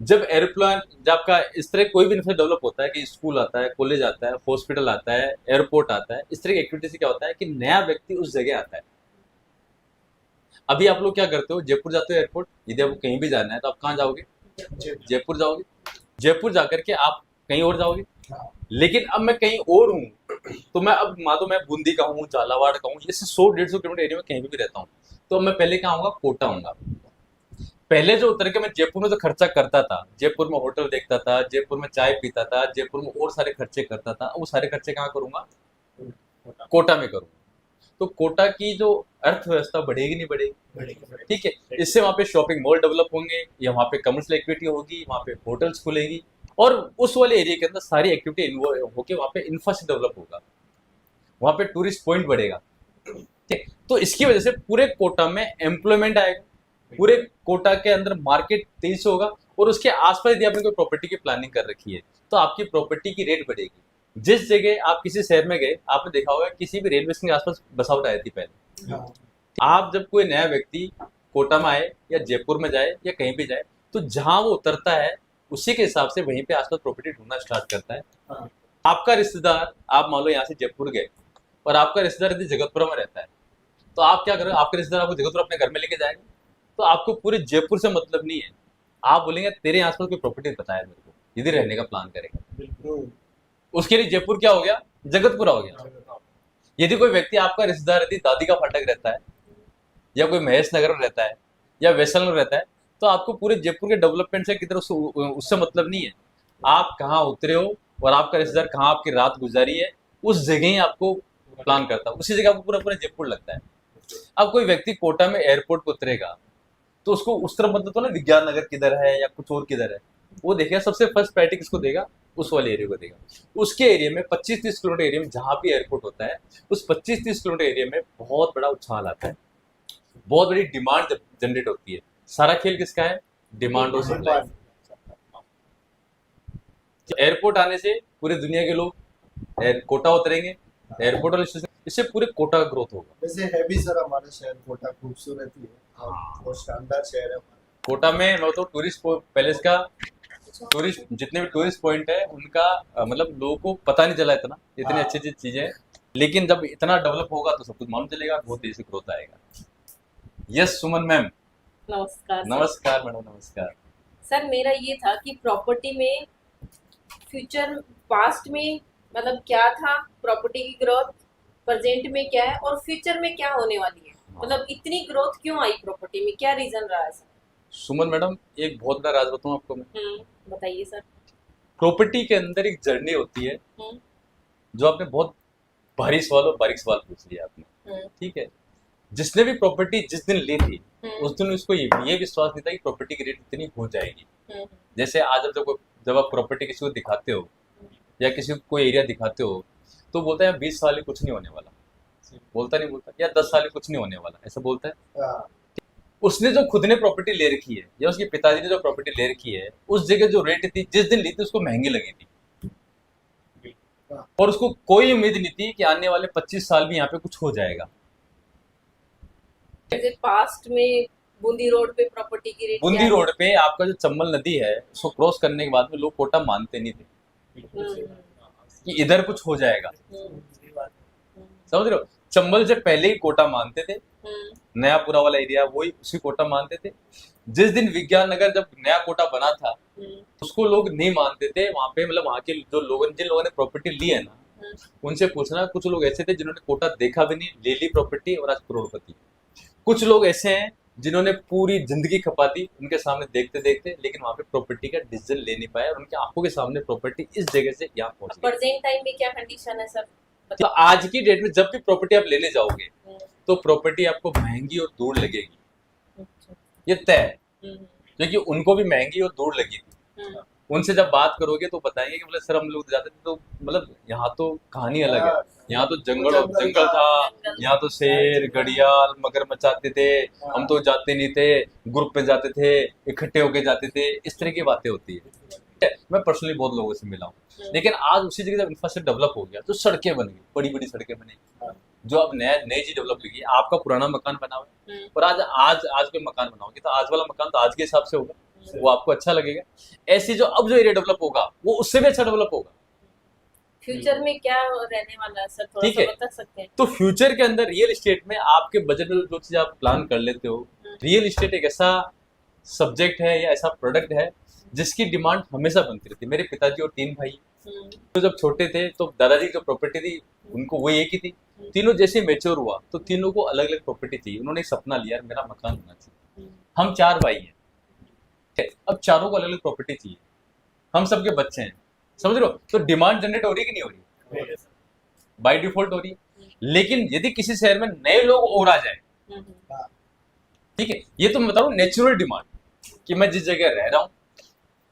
जब एरोप्लेन, जब आपका इस तरह कोई भी इंफ्रास्ट्रक्चर डेवलप होता है कि स्कूल आता है, कॉलेज आता है, हॉस्पिटल आता है, एयरपोर्ट आता है, इस तरह की एक्टिविटी से क्या होता है कि नया व्यक्ति उस जगह आता है। अभी आप लोग क्या करते हो, जयपुर जाते हो एयरपोर्ट, यदि आपको कहीं भी जाना है तो आप कहाँ जाओगे, जयपुर जाओगे। जयपुर जाकर के आप कहीं और जाओगे। लेकिन अब मैं कहीं और हूँ, तो मैं अब मान लो मैं बूंदी का हूँ, झालावाड़ का हूँ, जैसे 100-150 किलोमीटर एरिया में कहीं भी रहता हूँ, तो मैं पहले कहाँ आऊंगा, कोटा आऊंगा। पहले जो उतर के मैं जयपुर में जो खर्चा करता था, जयपुर में होटल देखता था, जयपुर में चाय पीता था, जयपुर में और सारे खर्चे करता था, वो सारे खर्चे कहाँ करूंगा, कोटा में करूंगा। तो कोटा की जो अर्थव्यवस्था बढ़ेगी नहीं बढ़ेगी, ठीक है। इससे वहाँ पे शॉपिंग मॉल डेवलप होंगे, या वहाँ पे कमर्शियल एक्टिविटी होगी, वहाँ पे होटल्स खुलेगी, और उस वाले एरिया के अंदर सारी एक्टिविटी इन्वॉल्व होके वहाँ पे इंफ्रास्ट्रक्चर डेवलप होगा, वहाँ पे टूरिस्ट पॉइंट बढ़ेगा, ठीक। तो इसकी वजह से पूरे कोटा में एम्प्लॉयमेंट आएगा, पूरे कोटा के अंदर मार्केट तेजी से होगा, और उसके आसपास यदि आपने कोई प्रॉपर्टी की प्लानिंग कर रखी है तो आपकी प्रॉपर्टी की रेट बढ़ेगी। जिस जगह आप किसी शहर में गए, आपने देखा होगा किसी भी रेलवे स्टेशन के आसपास बसावट आई थी पहले। आप जब कोई नया व्यक्ति कोटा में आए या जयपुर में जाए या कहीं भी जाए, तो जहां वो उतरता है उसी के हिसाब से वहीं पे आसपास प्रॉपर्टी ढूंढना स्टार्ट करता है। आपका रिश्तेदार, आप मान लो यहाँ से जयपुर गए और आपका रिश्तेदार यदि जगतपुरा में रहता है, तो आप क्या करोगे, आपके रिश्तेदार आपको जगतपुर अपने घर में लेके जाएंगे, तो आपको पूरे जयपुर से मतलब नहीं है। आप बोलेंगे तेरे आसपास कोई प्रॉपर्टी बताया मेरे को, यदि रहने का प्लान करेगा, उसके लिए जयपुर क्या हो गया, जगतपुरा हो गया। यदि कोई व्यक्ति आपका रिश्तेदार यदि दादी का फाटक रहता है, या कोई महेश नगर में रहता है, या वैसल में रहता है, तो आपको पूरे जयपुर के डेवलपमेंट से किधर उससे मतलब नहीं है। आप कहाँ उतरे हो और आपका रिश्तेदार कहाँ आपकी रात गुजारी है, उस जगह ही आपको प्लान करता है, उसी जगह आपको पूरा पूरा जयपुर लगता है। अब कोई व्यक्ति कोटा में एयरपोर्ट पर उतरेगा, तो उसको उस तरफ मतलब तो ना विज्ञान नगर किधर है या कुछ और किधर है, वो देखेगा, सबसे फर्स्ट प्रायोरिटी किसको देगा, उस वाले एरिया को देगा। उसके एरिया में 25-30 किलोमीटर एरिया में जहां भी एयरपोर्ट होता है, उस 25-30 किलोमीटर एरिया में बहुत बड़ा उछाल आता है, बहुत बड़ी डिमांड जनरेट होती है। सारा खेल किसका है, डिमांड और सप्लाई। एयरपोर्ट आने से पूरी दुनिया के लोग कोटा उतरेंगे, एयरपोर्ट और स्टेशन, इससे पूरे कोटा का ग्रोथ होगा। वैसे है भी सर हमारा शहर कोटा खूबसूरत ही है, बहुत शानदार शहर है हमारा। कोटा में मैं तो टूरिस्ट पैलेस का, टूरिस्ट जितने भी टूरिस्ट पॉइंट है उनका मतलब लोगों को पता नहीं चला इतना, इतनी अच्छी अच्छी चीजें हैं। लेकिन जब इतना डेवलप होगा तो सब कुछ मालूम चलेगा, बहुत तेजी से ग्रोथ आएगा। यस सुमन मैम। नमस्कार सर। नमस्कार मैडम, नमस्कार। सर मेरा ये था कि प्रॉपर्टी में फ्यूचर, पास्ट में मतलब क्या था प्रॉपर्टी की ग्रोथ, प्रेजेंट में क्या है और फ्यूचर में क्या होने वाली है, मतलब इतनी ग्रोथ क्यों आई प्रॉपर्टी में, क्या रीजन रहा है सर? सुमन मैडम, एक बहुत बड़ा राज बताऊं आपको मैं। बताइए सर। प्रॉपर्टी के अंदर एक जर्नी होती है, जो आपने बहुत भारी सवाल और बारीक सवाल पूछ लिया आपने, ठीक है। जिसने भी प्रॉपर्टी जिस दिन ली थी, उस दिन उसको ये विश्वास नहीं था कि प्रॉपर्टी की रेट इतनी हो जाएगी। जैसे आज जब आप प्रॉपर्टी किसी को दिखाते हो या किसी को कोई एरिया दिखाते हो, तो बोलता है 20 साल ही कुछ नहीं होने वाला, बोलता नहीं बोलता, या 10 साल ही कुछ नहीं होने वाला, ऐसा बोलता है। उसने जो खुद ने प्रॉपर्टी ले रखी है या उसके पिताजी ने जो प्रॉपर्टी ले रखी है, उस जगह जो रेट थी जिस दिन ली थी उसको महंगी लगी थी, और उसको कोई उम्मीद नहीं थी कि आने वाले 25 साल भी यहाँ पे कुछ हो जाएगा। जैसे पास्ट में बूंदी रोड पे प्रॉपर्टी की रेट, बूंदी रोड पे आपका जो चंबल नदी है, उसको क्रॉस करने के बाद में लोग कोटा मानते नहीं थे कि इधर कुछ हो जाएगा, समझ रहे हो। चंबल से पहले ही कोटा मानते थे, नयापुरा वाला एरिया वही उसी कोटा मानते थे। जिस दिन विज्ञान नगर जब नया कोटा बना था, उसको लोग नहीं मानते थे वहां पे, मतलब वहां के जो जिन लोगों ने प्रॉपर्टी ली है ना, उनसे पूछना, कुछ लोग ऐसे थे जिन्होंने कोटा देखा भी नहीं, ले ली प्रॉपर्टी और आज करोड़पति। कुछ लोग ऐसे हैं जिन्होंने पूरी जिंदगी खपा दी उनके सामने देखते देखते, लेकिन वहां पे प्रॉपर्टी का डिसीजन ले नहीं पाया, और उनकी आंखों के सामने प्रॉपर्टी इस जगह से यहाँ पहुंच गई। प्रेजेंट टाइम में क्या कंडीशन है सर? तो आज की डेट में जब भी प्रॉपर्टी आप लेने जाओगे, तो प्रॉपर्टी आपको महंगी और दूर लगेगी, ये तय है, क्योंकि उनको भी महंगी और दूर लगी थी। उनसे जब बात करोगे तो बताएंगे कि मतलब सर हम लोग जाते थे तो मतलब यहाँ तो कहानी अलग है, यहाँ तो जंगल था, यहाँ तो शेर घड़ियाल मगरमच्छ आते थे, हम तो जाते नहीं थे, ग्रुप में जाते थे, इकट्ठे होके जाते थे, इस तरह की बातें होती है। मैं पर्सनली बहुत लोगों से मिला हूँ, लेकिन आज उसी जगह जब इंफ्रास्ट्रक्चर डेवलप हो गया, तो सड़कें बन गई, बड़ी बड़ी सड़कें बनी, जो अब नई चीज डेवलप होगी। आपका पुराना मकान बना हुआ है और आज कोई मकान बनाओगे तो आज वाला मकान तो आज के हिसाब से होगा, वो आपको अच्छा लगेगा। ऐसे जो अब जो एरिया डेवलप होगा वो उससे भी अच्छा डेवलप होगा। फ्यूचर में क्या रहने वाला है सर, थोड़ा ठीक सा है। बता सकते हैं? तो फ्यूचर के अंदर रियल एस्टेट में आपके बजट में जो चीज आप प्लान कर लेते हो, रियल एस्टेट एक ऐसा सब्जेक्ट है या ऐसा प्रोडक्ट है जिसकी डिमांड हमेशा बनती रहती है। मेरे पिताजी और 3 भाई, तो जब छोटे थे तो दादाजी की जो प्रॉपर्टी थी उनको वो एक ही थी। तीनों जैसे मैच्योर हुआ तो तीनों को अलग अलग प्रॉपर्टी चाहिए। उन्होंने एक सपना लिया, यार मेरा मकान होना चाहिए। हम 4 भाई हैं, ठीक है? अब चारों को अलग अलग प्रॉपर्टी चाहिए, हम सबके बच्चे हैं, समझ रहे हो? तो डिमांड जनरेट हो रही है कि नहीं हो रही? बाय डिफॉल्ट हो रही है। लेकिन यदि किसी शहर में नए लोग और आ जाए, ठीक है, ये तो मैं बता रहा हूँ नेचुरल डिमांड कि मैं जिस जगह रह रहा हूँ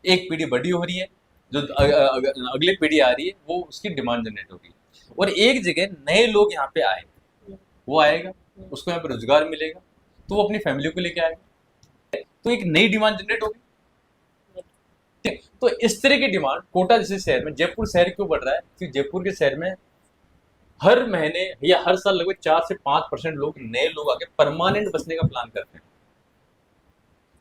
एक पीढ़ी बड़ी हो रही है, जो अगली पीढ़ी आ रही है वो उसकी डिमांड जनरेट हो रही है, और एक जगह नए लोग यहाँ पे आए, वो आएगा, उसको यहाँ पे रोजगार मिलेगा, तो वो अपनी फैमिली को लेके आएगा, तो एक नई डिमांड जनरेट होगी। ठीक है? तो इस तरह की डिमांड कोटा जैसे शहर में, जयपुर शहर क्यों बढ़ रहा है? क्योंकि जयपुर के शहर में हर महीने या हर साल लगभग 4 से 5% लोग, नए लोग आके परमानेंट बसने का प्लान करते हैं।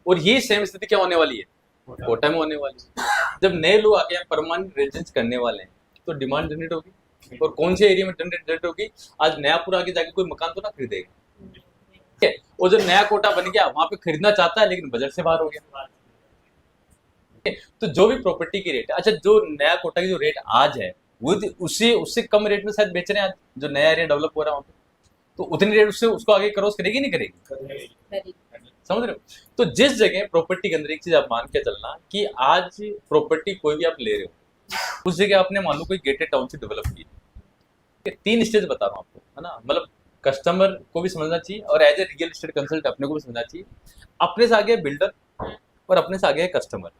और ये सेम स्थिति क्या होने वाली है? कोटा में होने वाली है। जब नए लोग आके यहाँ परमानेंट रेजिडेंस करने वाले हैं तो डिमांड जनरेट होगी। और कौन से एरिया में जनरेट होगी? आज नयापुर आके जाके कोई मकान तो ना खरीदेगा, ठीक है? और जो नया कोटा बन गया वहां पे खरीदना चाहता है लेकिन बजट से बाहर हो गया। तो जो भी प्रॉपर्टी की रेट है, अच्छा जो नया कोटा की जो रेट आज है वो उससे कम रेट में शायद बेच रहे हैं आज, जो नया एरिया डेवलप हो रहा है वहाँ पे, तो उतनी रेट उससे उसको आगे क्रॉस करेगी नहीं करेगी? समझ रहे हो? तो जिस जगह प्रॉपर्टी के अंदर एक चीज आप मान के चलना कि आज प्रॉपर्टी कोई भी आप ले रहे हो, उस जगह आपने मान लो कोई गेटेड टाउन से डेवलप की, 3 स्टेज बता रहा हूँ आपको, है ना? मतलब कस्टमर को भी समझना चाहिए और as a real estate consultant अपने को भी समझना चाहिए। अपने से आगे बिल्डर और अपने से आगे कस्टमर।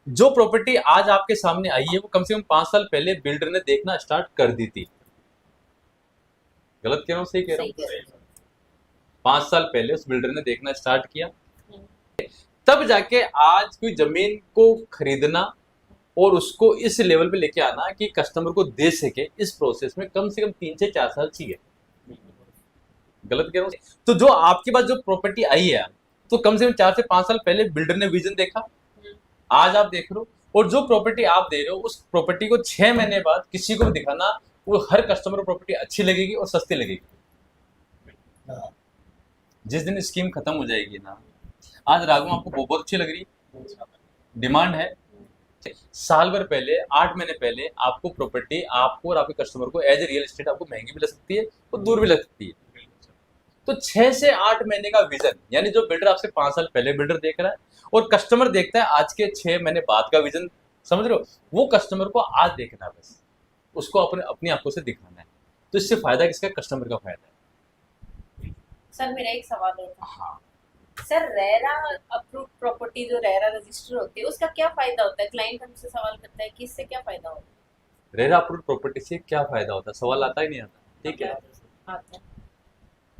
जो प्रॉपर्टी आज आपके सामने आई है वो कम से कम 5 साल पहले बिल्डर ने देखना स्टार्ट कर दी थी। गलत कह रहा हूँ, सही कह रहा हूँ? 5 साल पहले उस बिल्डर ने देखना स्टार्ट किया, तब जाके आज कोई जमीन को खरीदना और उसको इस लेवल पे लेके आना कि कस्टमर को दे सके, इस प्रोसेस में कम से कम 3 से 4 साल चाहिए। गलत कह रहा हूँ? तो जो आपके पास जो प्रॉपर्टी आई है तो कम से कम 4 से 5 साल पहले बिल्डर ने विजन देखा, आज आप देख रहे हो। और जो प्रॉपर्टी आप दे रहे हो उस प्रॉपर्टी को 6 महीने बाद किसी को भी दिखाना, वो हर कस्टमर को प्रॉपर्टी अच्छी लगेगी और सस्ती लगेगी। जिस दिन स्कीम खत्म हो जाएगी ना, आज राघव आपको बहुत अच्छी लग रही, डिमांड है, साल भर पहले 8 महीने पहले आपको प्रॉपर्टी आपको और आपके कस्टमर को एज ए रियल एस्टेट आपको महंगी भी लग सकती है और दूर भी लग सकती है। तो 6 से 8 महीने का विजन, यानी जो बिल्डर आपसे 5 साल पहले बिल्डर देख रहा है और कस्टमर देखता है आज के 6 महीने बाद का विजन, समझ रहे हो? वो कस्टमर को आज देखना है, बस उसको अपनी आंखों से दिखाना है। तो इससे फायदा किसका? कस्टमर का फायदा है। सर मेरा एक सवाल और था। हाँ, सर रेरा अप्रूव प्रॉपर्टी जो रेरा रजिस्टर होती है उसका क्या फायदा होता है? क्लाइंट हमसे सवाल करता है कि इससे क्या फायदा होता है? रेरा अप्रूव्ड प्रॉपर्टी से क्या फायदा होता है? सवाल आता ही नहीं आता, ठीक है? आता है।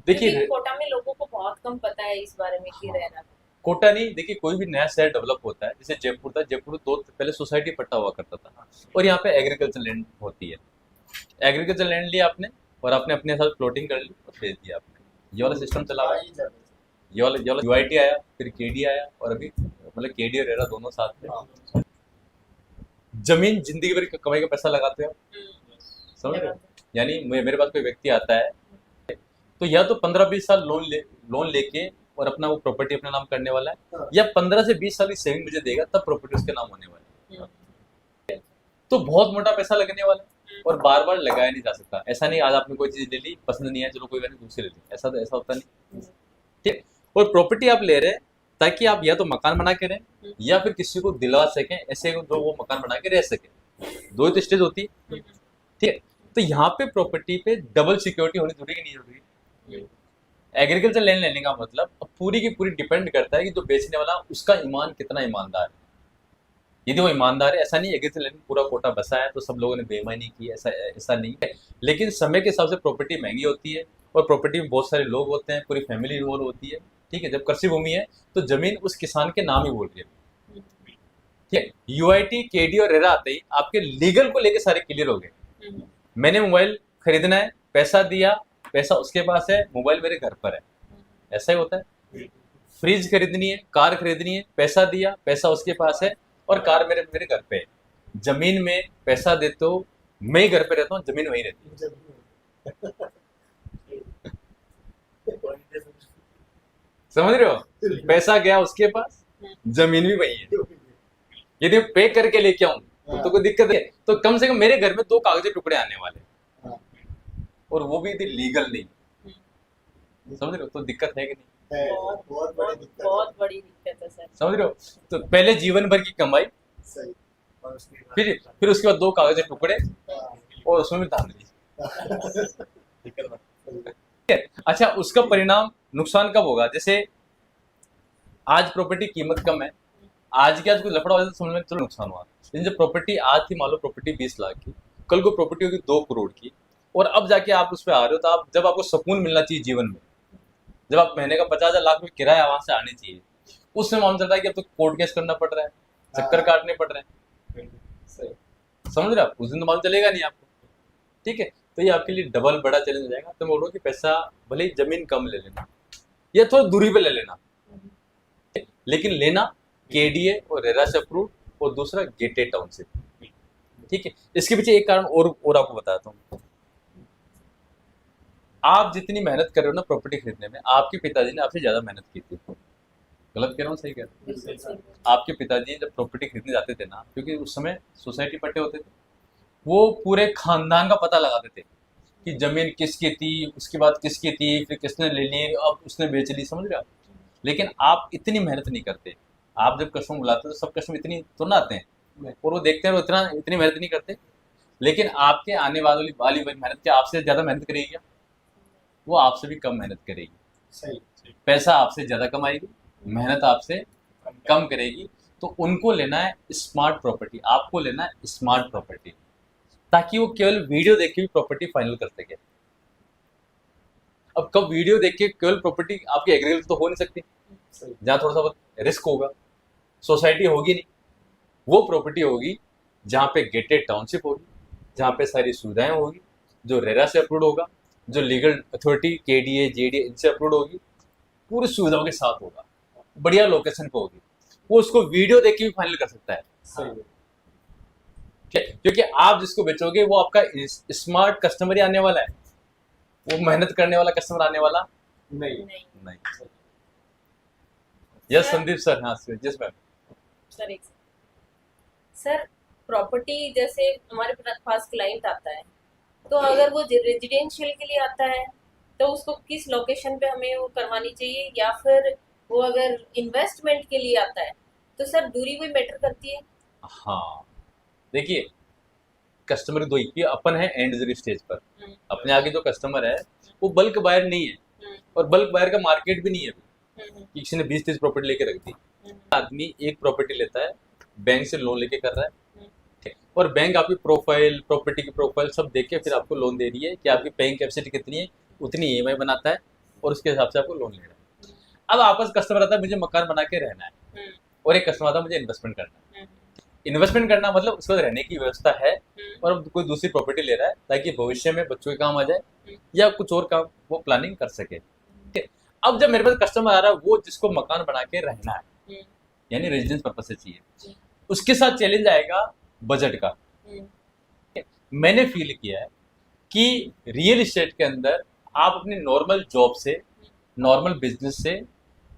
देखिए क्योंकि कोटा में लोगों को बहुत कम पता है इस बारे में कि हाँ। रेरा। कोटा नहीं, देखिए कोई भी नया शहर डेवलप होता है, जैसे जयपुर था, जयपुर पहले सोसाइटी पट्टा हुआ करता था और यहाँ पे एग्रीकल्चर लैंड होती है। एग्रीकल्चर लैंड लिया आपने और आपने अपने साथ प्लॉटिंग कर ली और बेच दिया आपने। ये वाला सिस्टम चला हुआ है। ये वाला यूआईटी आया, फिर केडी आया और अभी मतलब केडी और रेरा दोनों साथ में। जमीन जिंदगी भर कमाई का पैसा लगाते हो, समझ रहे हो? यानी मेरे पास कोई व्यक्ति आता है तो या तो 15-20 साल लोन लेके और अपना वो प्रॉपर्टी अपने नाम करने वाला है, या 15 से 20 साल की सेविंग मुझे देगा तब प्रॉपर्टी उसके नाम होने वाली है। तो बहुत मोटा पैसा लगने वाला है और बार बार लगाया नहीं जा सकता। ऐसा नहीं आज आपने कोई चीज ले ली, पसंद नहीं है, चलो कोई बात नहीं दूसरी ले ली, ऐसा होता नहीं, ठीक? और प्रॉपर्टी आप ले रहे हैं ताकि आप या तो मकान बना के रहें या फिर किसी को दिला सकें, ऐसे जो वो मकान बना के रह सके। 2 ही स्टेज होती है, ठीक है? तो यहाँ पे प्रॉपर्टी पे डबल सिक्योरिटी होनी जरूरी कि नहीं जरूरी? एग्रीकल्चर लैंड लेने का मतलब अब पूरी की पूरी डिपेंड करता है कि जो बेचने वाला उसका ईमान कितना ईमानदार है। यदि वो ईमानदार है, ऐसा नहीं एग्रीकल्चर लैंड पूरा कोटा बसा है तो सब लोगों ने बेईमानी की, ऐसा नहीं है। लेकिन समय के हिसाब से प्रॉपर्टी महंगी होती है और प्रॉपर्टी में बहुत सारे लोग होते हैं, पूरी फैमिली इन्वॉल्व होती है, ठीक है? जब कृषि भूमि है तो जमीन उस किसान के नाम ही बोल रही है, ठीक है? यूआईटी, केडी और रेरा आते ही आपके लीगल को लेके सारे क्लियर हो गए। मैंने मोबाइल खरीदना है, पैसा दिया, पैसा उसके पास है, मोबाइल मेरे घर पर है, ऐसा ही होता है। फ्रिज खरीदनी है, कार खरीदनी है, पैसा दिया, पैसा उसके पास है और कार मेरे मेरे घर पे है। जमीन में पैसा दे तो मैं ही घर पे रहता हूँ, जमीन वहीं रहती है। समझ रहे हो? पैसा गया उसके पास, जमीन भी वही है। यदि मैं पे करके लेके आऊं तो कोई दिक्कत है, तो कम से कम मेरे घर में 2 कागजी टुकड़े आने वाले हैं। और वो भी यदि लीगल नहीं, समझ रहे हो? तो दिक्कत है कि नहीं? बहुत बड़ी दिक्कत है। बहुत बड़ी दिक्कत है सर। समझ रहे हो? तो पहले जीवन भर की कमाई, सही। फिर उसके बाद 2 कागजी टुकड़े और उसमें भी धांधली। अच्छा, उसका परिणाम नुकसान कब होगा? जैसे आज प्रॉपर्टी कीमत कम है, आज के आज कोई लफड़ा हो जाए तो समझ में चलो नुकसान हुआ। लेकिन जब प्रॉपर्टी आज थी, मान लो प्रॉपर्टी 20 लाख की, कल को प्रॉपर्टी होगी 2 करोड़ की, और अब जाके आप उस पर आ रहे हो, तो आप जब आपको सुकून मिलना चाहिए जीवन में, जब आप महीने का 50,000 लाख में किराया वहां से आनी चाहिए, उस समय मालूम चलता है कि अब तो कोर्ट केस करना पड़ रहा है, चक्कर काटने पड़ रहे हैं। सही। समझ रहे हो? आप उस दिन तो मालूम चलेगा नहीं आपको। ठीक है, तो ये आपके लिए डबल बड़ा चैलेंज हो जाएगा। तो मैं बोल रहा हूँ कि पैसा भले ही जमीन कम ले लेना या थोड़ा दूरी पे ले लेना, लेकिन लेना केडीए और रेरा से अप्रूव, और दूसरा गेटेड टाउनशिप। ठीक है, इसके पीछे एक कारण और आपको बताता हूँ। आप जितनी मेहनत कर रहे हो ना प्रॉपर्टी खरीदने में, आपके पिताजी ने आपसे ज्यादा मेहनत की थी। गलत कह रहा हूँ, सही कह रहा हूँ? आपके पिताजी जब प्रॉपर्टी खरीदने जाते थे ना, क्योंकि उस समय सोसाइटी पट्टे होते थे, वो पूरे खानदान का पता लगाते थे कि जमीन किसकी थी, उसके बाद किसकी थी, फिर किसने ले ली, अब उसने बेच ली। समझ रहे हो? लेकिन आप इतनी मेहनत नहीं करते। आप जब कस्टमर बुलाते हो तो सब कस्टमर इतनी तो ना आते हैं, और वो देखते हैं वो इतनी मेहनत नहीं करते। लेकिन आपके आने वाली मेहनत क्या आपसे ज्यादा मेहनत करेगी क्या? वो आपसे भी कम मेहनत करेगी। सही। पैसा आपसे ज्यादा कमाएगी, मेहनत आपसे कम करेगी। तो उनको लेना है स्मार्ट प्रॉपर्टी, आपको लेना है स्मार्ट प्रॉपर्टी, ताकि वो केवल वीडियो देख के भी प्रॉपर्टी फाइनल कर सके। अब कब वीडियो देख के केवल प्रॉपर्टी आपकी एग्रीमेंट तो हो नहीं सकती, सही। जहाँ थोड़ा सा बहुत रिस्क होगा, सोसाइटी होगी नहीं, वो प्रॉपर्टी होगी जहाँ पे गेटेड टाउनशिप होगी, जहाँ पे सारी सुविधाएं होगी, जो रेरा से अप्रूव होगा, जो लीगल अथॉरिटी केडीए जेडीए इनसे अप्रूव होगी, पूरी सुविधाओं के साथ होगा, बढ़िया लोकेशन पे होगी। वो उसको वीडियो देख के भी फाइनल कर सकता है। सही। क्योंकि आप जिसको बेचोगे वो आपका स्मार्ट कस्टमर ही आने वाला है, वो मेहनत करने वाला कस्टमर आने वाला नहीं। नहीं। Yes Sandeep sir. हाँ सर, यस मैम। सर एक सर, प्रॉपर्टी जैसे हमारे पास क्लाइंट आता है, तो अगर वो रेजिडेंशियल के लिए आता है तो उसको किस लोकेशन पे हमें वो करवानी चाहिए, या फिर वो अगर इन्वेस्टमेंट के लिए आता है तो सर दूरी भी मैटर करती है? हाँ, देखिए कस्टमर दो ही, अपन है एंड यूजर स्टेज पर। अपने आगे जो कस्टमर है वो बल्क बायर नहीं है, और बल्क बायर का मार्केट भी नहीं है अभी कि किसी ने 20-30 प्रॉपर्टी लेके रख दी। आदमी एक प्रॉपर्टी लेता है, बैंक से लोन लेके कर रहा है, ठीक है, और बैंक आपकी प्रोफाइल, प्रॉपर्टी की प्रोफाइल सब देख के फिर आपको लोन दे रही है कि आपकी पेइंग कैपेसिटी कितनी है, उतनी ईएमआई बनाता है, और उसके हिसाब से आपको लोन ले रहा है। अब आपस कस्टमर आता है मुझे मकान बना के रहना है, और एक कस्टमर आता है मुझे इन्वेस्टमेंट करना है। इन्वेस्टमेंट करना मतलब उसको रहने की व्यवस्था है, और अब कोई दूसरी प्रॉपर्टी ले रहा है ताकि भविष्य में बच्चों के काम आ जाए या कुछ और काम वो प्लानिंग कर सके। ठीक है, अब जब मेरे पास कस्टमर आ रहा है वो जिसको मकान बना के रहना है, यानी रेजिडेंस पर्पस से चाहिए, उसके साथ चैलेंज आएगा बजट का। मैंने फील किया है कि रियल एस्टेट के अंदर आप अपनी नॉर्मल जॉब से, नॉर्मल बिजनेस से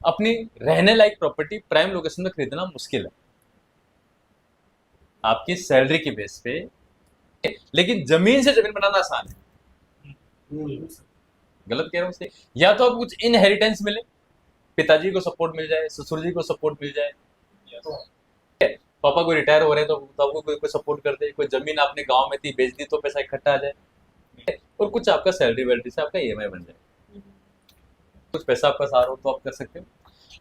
अपनी रहने लायक प्रॉपर्टी प्राइम लोकेशन में खरीदना मुश्किल है, आपकी सैलरी के बेस पे। लेकिन जमीन से जमीन बनाना आसान है। गलत कह रहा हूँ उससे? या तो आपको कुछ इनहेरिटेंस मिले, पिताजी को सपोर्ट मिल जाए, ससुर जी को सपोर्ट मिल जाए, पापा को रिटायर हो रहे हैं तो आपको कोई सपोर्ट कर दे, कोई जमीन आपने गांव में थी बेच दी तो पैसा इकट्ठा आ जाए, और कुछ आपका सैलरी वैलरी से आपका ईएमआई बन जाए, कुछ पैसा आपका सारा हो तो आप कर सकते हो।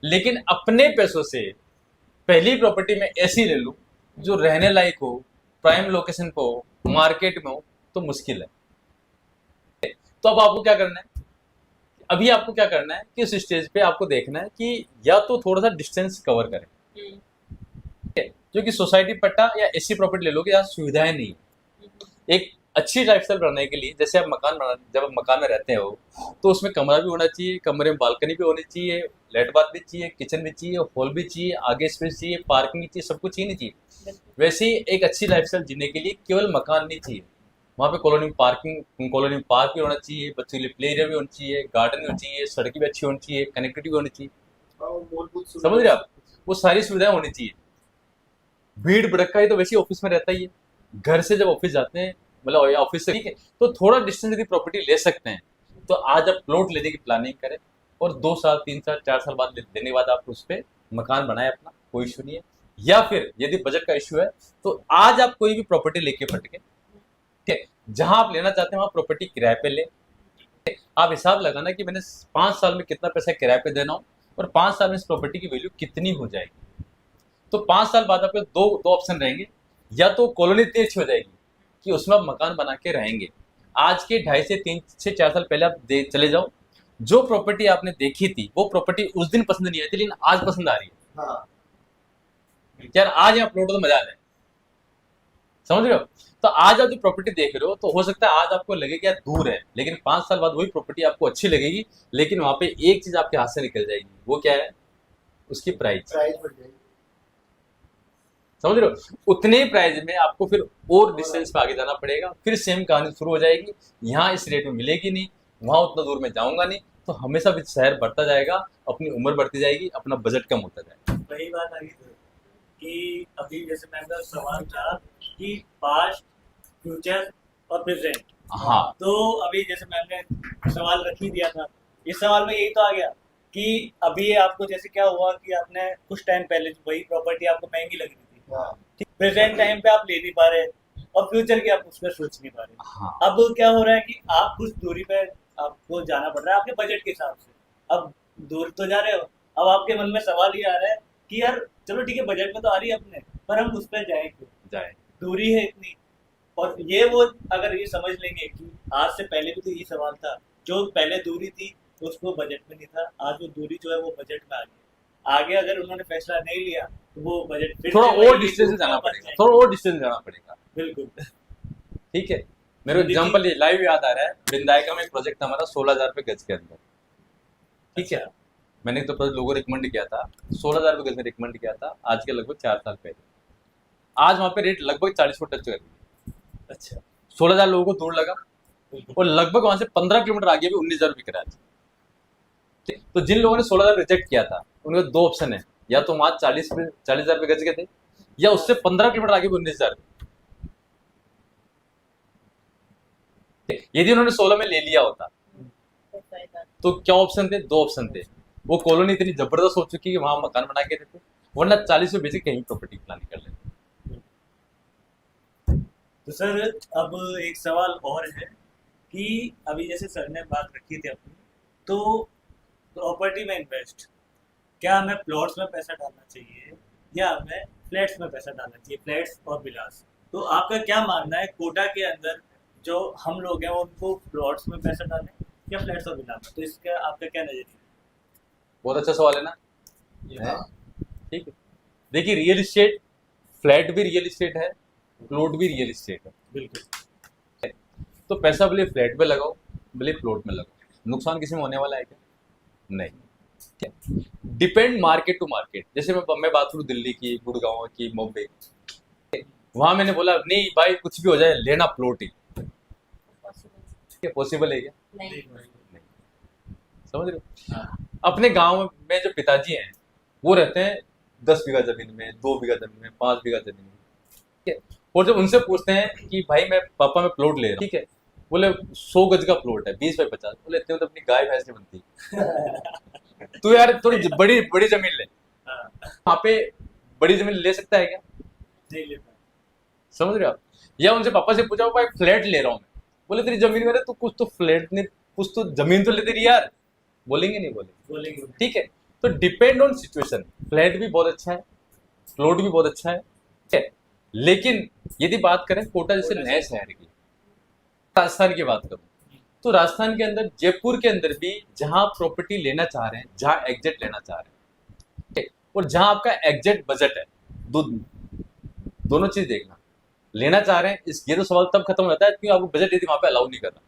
लेकिन अपने पैसों से पहली प्रॉपर्टी में ऐसी ले लूं जो रहने लायक हो, प्राइम लोकेशन पे हो, मार्केट में हो, तो मुश्किल है। तो अब आपको क्या करना है, अभी आपको क्या करना है कि उस स्टेज पे आपको देखना है कि या तो थोड़ा सा डिस्टेंस कवर करें, जो कि सोसाइटी पट्टा या ऐसी प्रॉपर्टी ले लो कि यहाँ सुविधाएं नहीं है। एक अच्छी लाइफस्टाइल बनाने के लिए, जैसे आप जब आप मकान में रहते हो तो उसमें कमरा भी होना चाहिए, कमरे में बालकनी भी होनी चाहिए, लेट बाथ भी चाहिए, किचन भी चाहिए, हॉल भी चाहिए, आगे स्पेस चाहिए, पार्किंग भी चाहिए, सब कुछ चाहिए नहीं चाहिए। वैसे ही एक अच्छी लाइफस्टाइल जीने के लिए केवल मकान नहीं चाहिए, वहाँ पे कॉलोनी में पार्क भी होना चाहिए, बच्चों के लिए प्ले एरिया भी होना चाहिए, गार्डन भी होना चाहिए, सड़कें भी अच्छी होनी चाहिए, कनेक्टिविटी भी होनी चाहिए। और मूलभूत समझ रहे हो आप? वो सारी सुविधाएं होनी चाहिए। भीड़ भड़का ही तो वैसे ही ऑफिस में रहता ही है। घर से जब ऑफिस जाते हैं, मतलब ऑफिस से, ठीक है, तो थोड़ा डिस्टेंस यदि प्रॉपर्टी ले सकते हैं तो आज आप प्लॉट लेने की प्लानिंग करें और 2 साल 3 साल 4 साल बाद लेने के बाद आप उस पर मकान बनाए अपना, कोई इशू नहीं है। या फिर यदि बजट का इशू है तो आज आप कोई भी प्रॉपर्टी लेके फट के, ठीक है, जहां आप लेना चाहते हैं वहां प्रॉपर्टी किराए पे ले। आप हिसाब लगाना कि मैंने 5 साल में कितना पैसा किराए पे देना हो और 5 साल में इस प्रॉपर्टी की वैल्यू कितनी हो जाएगी। तो 5 साल बाद आपके दो ऑप्शन रहेंगे, या तो कॉलोनी इतनी अच्छी हो जाएगी कि उसमें आप मकान बना के रहेंगे। आज के 2.5 से 3 से 4 साल पहले आप चले जाओ, जो प्रॉपर्टी आपने देखी थी वो प्रॉपर्टी उस दिन पसंद नहीं आई थी लेकिन आज पसंद आ रही है। हाँ यार आज यहाँ प्लॉट तो मजा आ जाए, समझ रहे हो? तो आज आप जो प्रॉपर्टी देख रहे हो तो हो सकता है आज आपको लगे कि यार दूर है, लेकिन 5 साल बाद वही प्रॉपर्टी आपको अच्छी लगेगी, लेकिन वहां पे एक चीज आपके हाथ से निकल जाएगी। वो क्या है? उसकी प्राइस। प्राइस बढ़ जाएगी। समझ रहे हो? उतने ही प्राइस में आपको फिर और डिस्टेंस पे आगे जाना पड़ेगा, फिर सेम कहानी शुरू हो जाएगी। यहाँ इस रेट में मिलेगी नहीं, वहां उतना दूर में जाऊंगा नहीं, तो हमेशा भी शहर बढ़ता जाएगा, अपनी उम्र बढ़ती जाएगी, अपना बजट कम होता जाएगा। वही बात आ गई सर कि अभी जैसे मैम का सवाल था कि पास्ट, फ्यूचर और प्रेजेंट। हाँ, तो अभी जैसे मैम ने सवाल रख ही दिया था, इस सवाल में यही तो आ गया कि अभी आपको जैसे क्या हुआ कि आपने कुछ टाइम पहले वही प्रॉपर्टी आपको महंगी लग रही थी, हाँ प्रेजेंट टाइम पे आप ले नहीं पा रहे और फ्यूचर की आप उस पर सोच नहीं पा रहे। हाँ, अब क्या हो रहा है कि आप कुछ दूरी पे आपको जाना पड़ रहा है आपके बजट के हिसाब से। अब दूर तो जा रहे हो, अब आपके मन में सवाल ये आ रहा है कि यार चलो ठीक है बजट में तो आ रही है अपने, पर हम उस पर जाए क्यों, जाए। दूरी है इतनी। और ये वो अगर ये समझ लेंगे कि आज से पहले भी तो ये सवाल था, जो पहले दूरी थी उसको बजट में नहीं था, आज वो दूरी जो है वो बजट में आ गई। आगे अगर उन्होंने फैसला नहीं लिया तो वो बजट फिर थोड़ा से और वही डिस्टेंस से ऊपर जाना बढ़ पड़ेगा, जाएगा। थोड़ा और डिस्टेंस जाना पड़ेगा। बिल्कुल। ठीक है, मेरे को एग्जाम्पल लाइव याद आ रहा है, विंदायका में एक प्रोजेक्ट था हमारा 16,000 रुपये गज के अंदर। ठीक है, मैंने तो लोगों को रिकमेंड किया था, 16,000 रुपये गज में रिकमेंड किया था, आज के लगभग 4 साल पहले। आज वहाँ पे रेट लगभग 40 को टच कर गई। अच्छा, 16,000 लोगों को दूर लगा बिल्कुल। और लगभग वहां से 15 किलोमीटर आगे भी 19,000 रुपये किराया था। ठीक, तो जिन लोगों ने 16,000 रिजेक्ट किया था उनके 2 ऑप्शन है, या तो वहां 40,000 रुपये गज के थे, या उससे 15 किलोमीटर आगे भी 19,000। यदि उन्होंने 16 में ले लिया होता तो क्या ऑप्शन थे? 2 ऑप्शन थे। वो कॉलोनी इतनी जबरदस्त हो चुकी है कि वहां मकान बना के देते, वरना 40 में बेचे कहीं प्रॉपर्टी प्लानिंग कर लेते। तो सर अब एक सवाल और है कि अभी जैसे सर ने बात रखी थी अपनी, तो प्रॉपर्टी में इन्वेस्ट, क्या हमें प्लॉट्स में पैसा डालना चाहिए या हमें फ्लैट्स में पैसा डालना चाहिए, फ्लैट्स और विलास? तो आपका क्या मानना है, कोटा के अंदर जो हम लोग हैं उनको प्लॉट्स में पैसा डालें या फ्लैट्स और विलास में? तो इसका आपका क्या नजरिया बहुत अच्छा सवाल है ना? है? ठीक है, देखिए रियल इस्टेट, फ्लैट भी रियल इस्टेट है, प्लॉट भी रियल इस्टेट है। बिल्कुल। तो पैसा भले फ्लैट पे लगाओ, भले प्लॉट में लगाओ, नुकसान किसी में होने वाला है क्या? नहीं। Depend market to market. जैसे मैं बात करूँ दिल्ली की, गुड़गांव की, मुंबई, वहां मैंने बोला नहीं भाई कुछ भी हो जाए लेना प्लॉट ही। पॉसिबल है क्या? नहीं। समझ रहे हो? हाँ। अपने गांव में जो पिताजी हैं वो रहते हैं 10 बीघा जमीन में, 2 बीघा जमीन में, 5 बीघा जमीन में, ठीक है। और जब उनसे पूछते हैं कि भाई मैं पापा मैं प्लॉट ले रहा हूँ, ठीक है, बोले 100 गज का प्लॉट है 20 बाई 50, बोले इतने तो अपनी गाय भैंस नहीं बनती। तू यार थोड़ी बड़ी बड़ी जमीन ले, हाँ, वहाँ पे बड़ी जमीन ले सकता है क्या? नहीं ले पाए। समझ रहे हो आप? या उनसे पापा से पूछा भाई फ्लैट ले रहा हूँ मैं, बोले तेरी जमीन में तू कुछ तो फ्लैट नहीं, कुछ तो जमीन तो ले तेरी यार, बोलेंगे नहीं बोलेंगे? बोलेंगे। ठीक है, तो डिपेंड ऑन सिचुएशन। फ्लैट भी बहुत अच्छा है, प्लॉट भी बहुत अच्छा है, ठीक है। लेकिन यदि बात करें कोटा जैसे नए शहर की, राजस्थान की बात करूं, तो राजस्थान के अंदर, जयपुर के अंदर भी जहां प्रॉपर्टी लेना चाह रहे हैं, जहां एग्जैक्ट लेना चाह रहे हैं, ठीक है, और जहां आपका एग्जैक्ट बजट है, दोनों चीज देखना। लेना चाह रहे हैं, इस ये तो सवाल तब खत्म हो जाता है क्योंकि आपको बजट यदि वहां पे अलाउ नहीं कर रहा।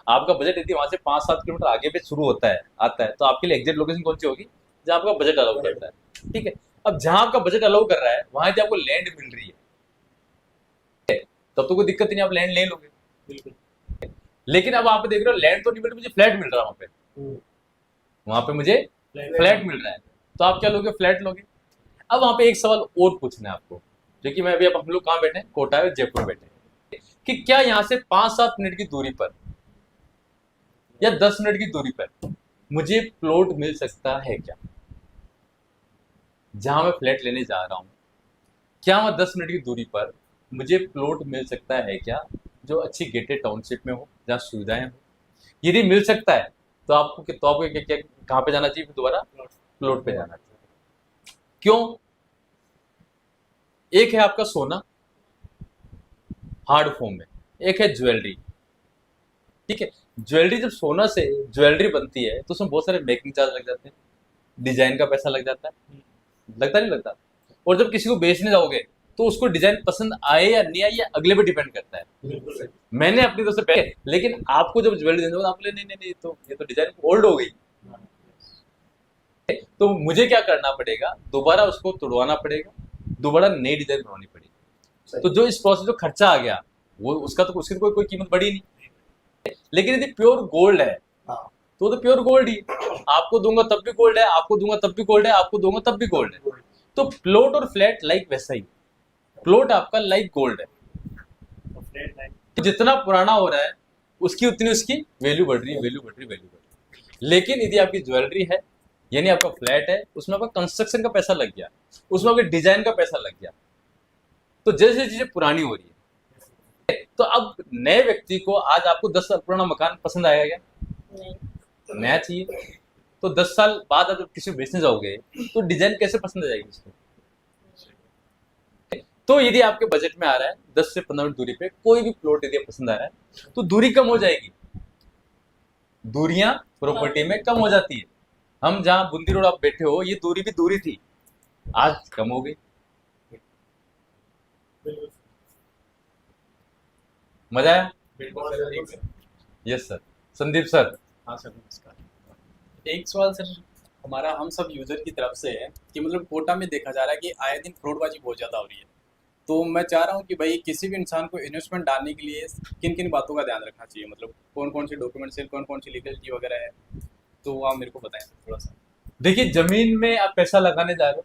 आपका बजट यदि वहां से 5-7 किलोमीटर आगे पे शुरू होता है आता है तो आपके लिए एग्जैक्ट लोकेशन कौन सी होगी, जहाँ आपका बजट अलाउ करता है। ठीक है, अब जहां आपका बजट अलाउ कर रहा है वहां यदि आपको लैंड मिल रही है तब तो कोई दिक्कत नहीं, आप लैंड ले लोगे। बिल्कुल। लेकिन अब आप देख रहे हो लैंड तो नहीं मिल रही, मुझे फ्लैट मिल रहा है वहां पे मुझे फ्लैट मिल रहा है, तो आप क्या लोगे, फ्लैट लोगे। अब वहां पे एक सवाल और पूछना है आपको, जो कि मैं अभी, अब हम लोग कहाँ बैठे हैं, कोटा और जयपुर बैठे हैं, कि क्या यहाँ से 5-7 मिनट की दूरी पर या 10 मिनट की दूरी पर मुझे प्लॉट मिल सकता है क्या, जहां मैं फ्लैट लेने जा रहा हूं, क्या वहां 10 मिनट की दूरी पर मुझे प्लॉट मिल सकता है क्या, जो अच्छी गेटेड टाउनशिप में हो, जहाँ सुविधाएं हो। यदि मिल सकता है तो आपको क्या कहाँ पे जाना चाहिए, फिर दोबारा प्लॉट पे जाना चाहिए। क्यों, एक है आपका सोना हार्ड फॉर्म में, एक है ज्वेलरी। ठीक है, ज्वेलरी, जब सोना से ज्वेलरी बनती है तो उसमें बहुत सारे मेकिंग चार्ज लग जाते हैं, डिजाइन का पैसा लग जाता है, लगता नहीं लगता। और जब किसी को बेचने जाओगे तो उसको डिजाइन पसंद आए या नहीं आए ये अगले पे डिपेंड करता है। मैंने अपनी तरफ से पहले, लेकिन आपको जब ज्वेलरी देने आप बोले नहीं नहीं नहीं, तो ये तो डिजाइन ओल्ड हो गई, तो मुझे क्या करना पड़ेगा, दोबारा उसको तुड़वाना पड़ेगा, दोबारा नई डिजाइन बनवानी पड़ेगी। तो जो इस प्रोसेस जो खर्चा आ गया वो उसका तो उसकी तो कोई कीमत बढ़ी नहीं। लेकिन यदि प्योर गोल्ड है तो प्योर गोल्ड ही, आपको दूंगा तब भी गोल्ड है, आपको दूंगा तब भी गोल्ड है, आपको दूंगा तब भी गोल्ड है। तो प्लॉट और फ्लैट लाइक वैसा ही, प्लॉट आपका लाइक गोल्ड है, जितना पुराना हो रहा है उसकी उतनी उसकी वैल्यू बढ़ रही है, वैल्यू बढ़ रही है, वैल्यू बढ़ रही है। लेकिन यदि आपकी ज्वेलरी है, यानी आपका फ्लैट है, उसमें आपका कंस्ट्रक्शन का पैसा लग गया, उसमें आपके डिजाइन का पैसा लग गया, तो जैसे चीजें पुरानी हो रही है, तो अब नए व्यक्ति को आज आपको 10 साल पुराना मकान पसंद आएगा क्या, नहीं, नया चाहिए। तो 10 साल बाद आप किसी को बेचने जाओगे तो डिजाइन कैसे पसंद आ जाएगी उसको। तो यदि आपके बजट में आ रहा है 10 से 15 मिनट दूरी पे कोई भी प्लॉट यदि पसंद आ रहा है तो दूरी कम हो जाएगी, दूरियां प्रॉपर्टी में कम हो जाती है। हम जहां बूंदी रोड आप बैठे हो ये दूरी भी दूरी थी, आज कम हो गई। मजा आया? Yes sir. संदीप सर। हाँ सर, नमस्कार। एक सवाल सर हमारा हम सब यूजर की तरफ से है कि मतलब कोटा में देखा जा रहा है कि आए दिन फ्रॉडबाजी बहुत ज़्यादा हो रही है, तो मैं चाह रहा हूँ कि भाई किसी भी इंसान को इन्वेस्टमेंट डालने के लिए किन किन बातों का ध्यान रखना चाहिए, मतलब कौन कौन से डॉक्यूमेंट्स है, कौन कौन सी लीगलिटी वगैरह है, तो आप मेरे को बताएं थोड़ा सा। देखिए, जमीन में आप पैसा लगाने जा रहे हो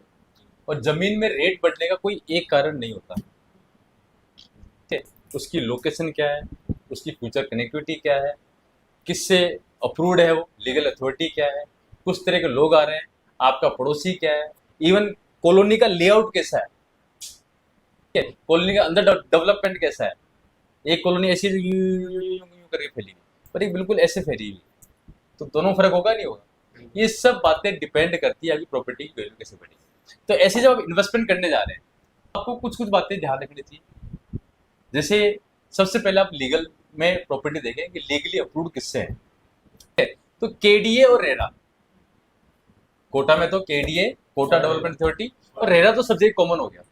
और जमीन में रेट बढ़ने का कोई एक कारण नहीं होता। ठीक है, उसकी लोकेशन क्या है, उसकी फ्यूचर कनेक्टिविटी क्या है, किससे अप्रूव्ड है वो, लीगल अथॉरिटी क्या है, कुछ तरह के लोग आ रहे हैं, आपका पड़ोसी क्या है, इवन कॉलोनी का लेआउट कैसा है, ठीक है, कॉलोनी का अंदर डेवलपमेंट कैसा है। एक कॉलोनी ऐसी यूं करके फैली पर एक बिल्कुल ऐसे फैली हुई, तो दोनों फर्क होगा नहीं होगा। ये सब बातें डिपेंड करती है आपकी प्रॉपर्टी की वैल्यू कैसे बढ़ेगी। तो ऐसे जब आप इन्वेस्टमेंट करने जा रहे हैं आपको कुछ कुछ बातें ध्यान रखनी चाहिए। जैसे सबसे पहले आप लीगल में प्रॉपर्टी देखें कि लीगली अप्रूव्ड किससे है। तो केडीए और रेरा, कोटा में तो केडीए कोटा डेवलपमेंट अथॉरिटी और रेरा तो सबसे कॉमन हो गया।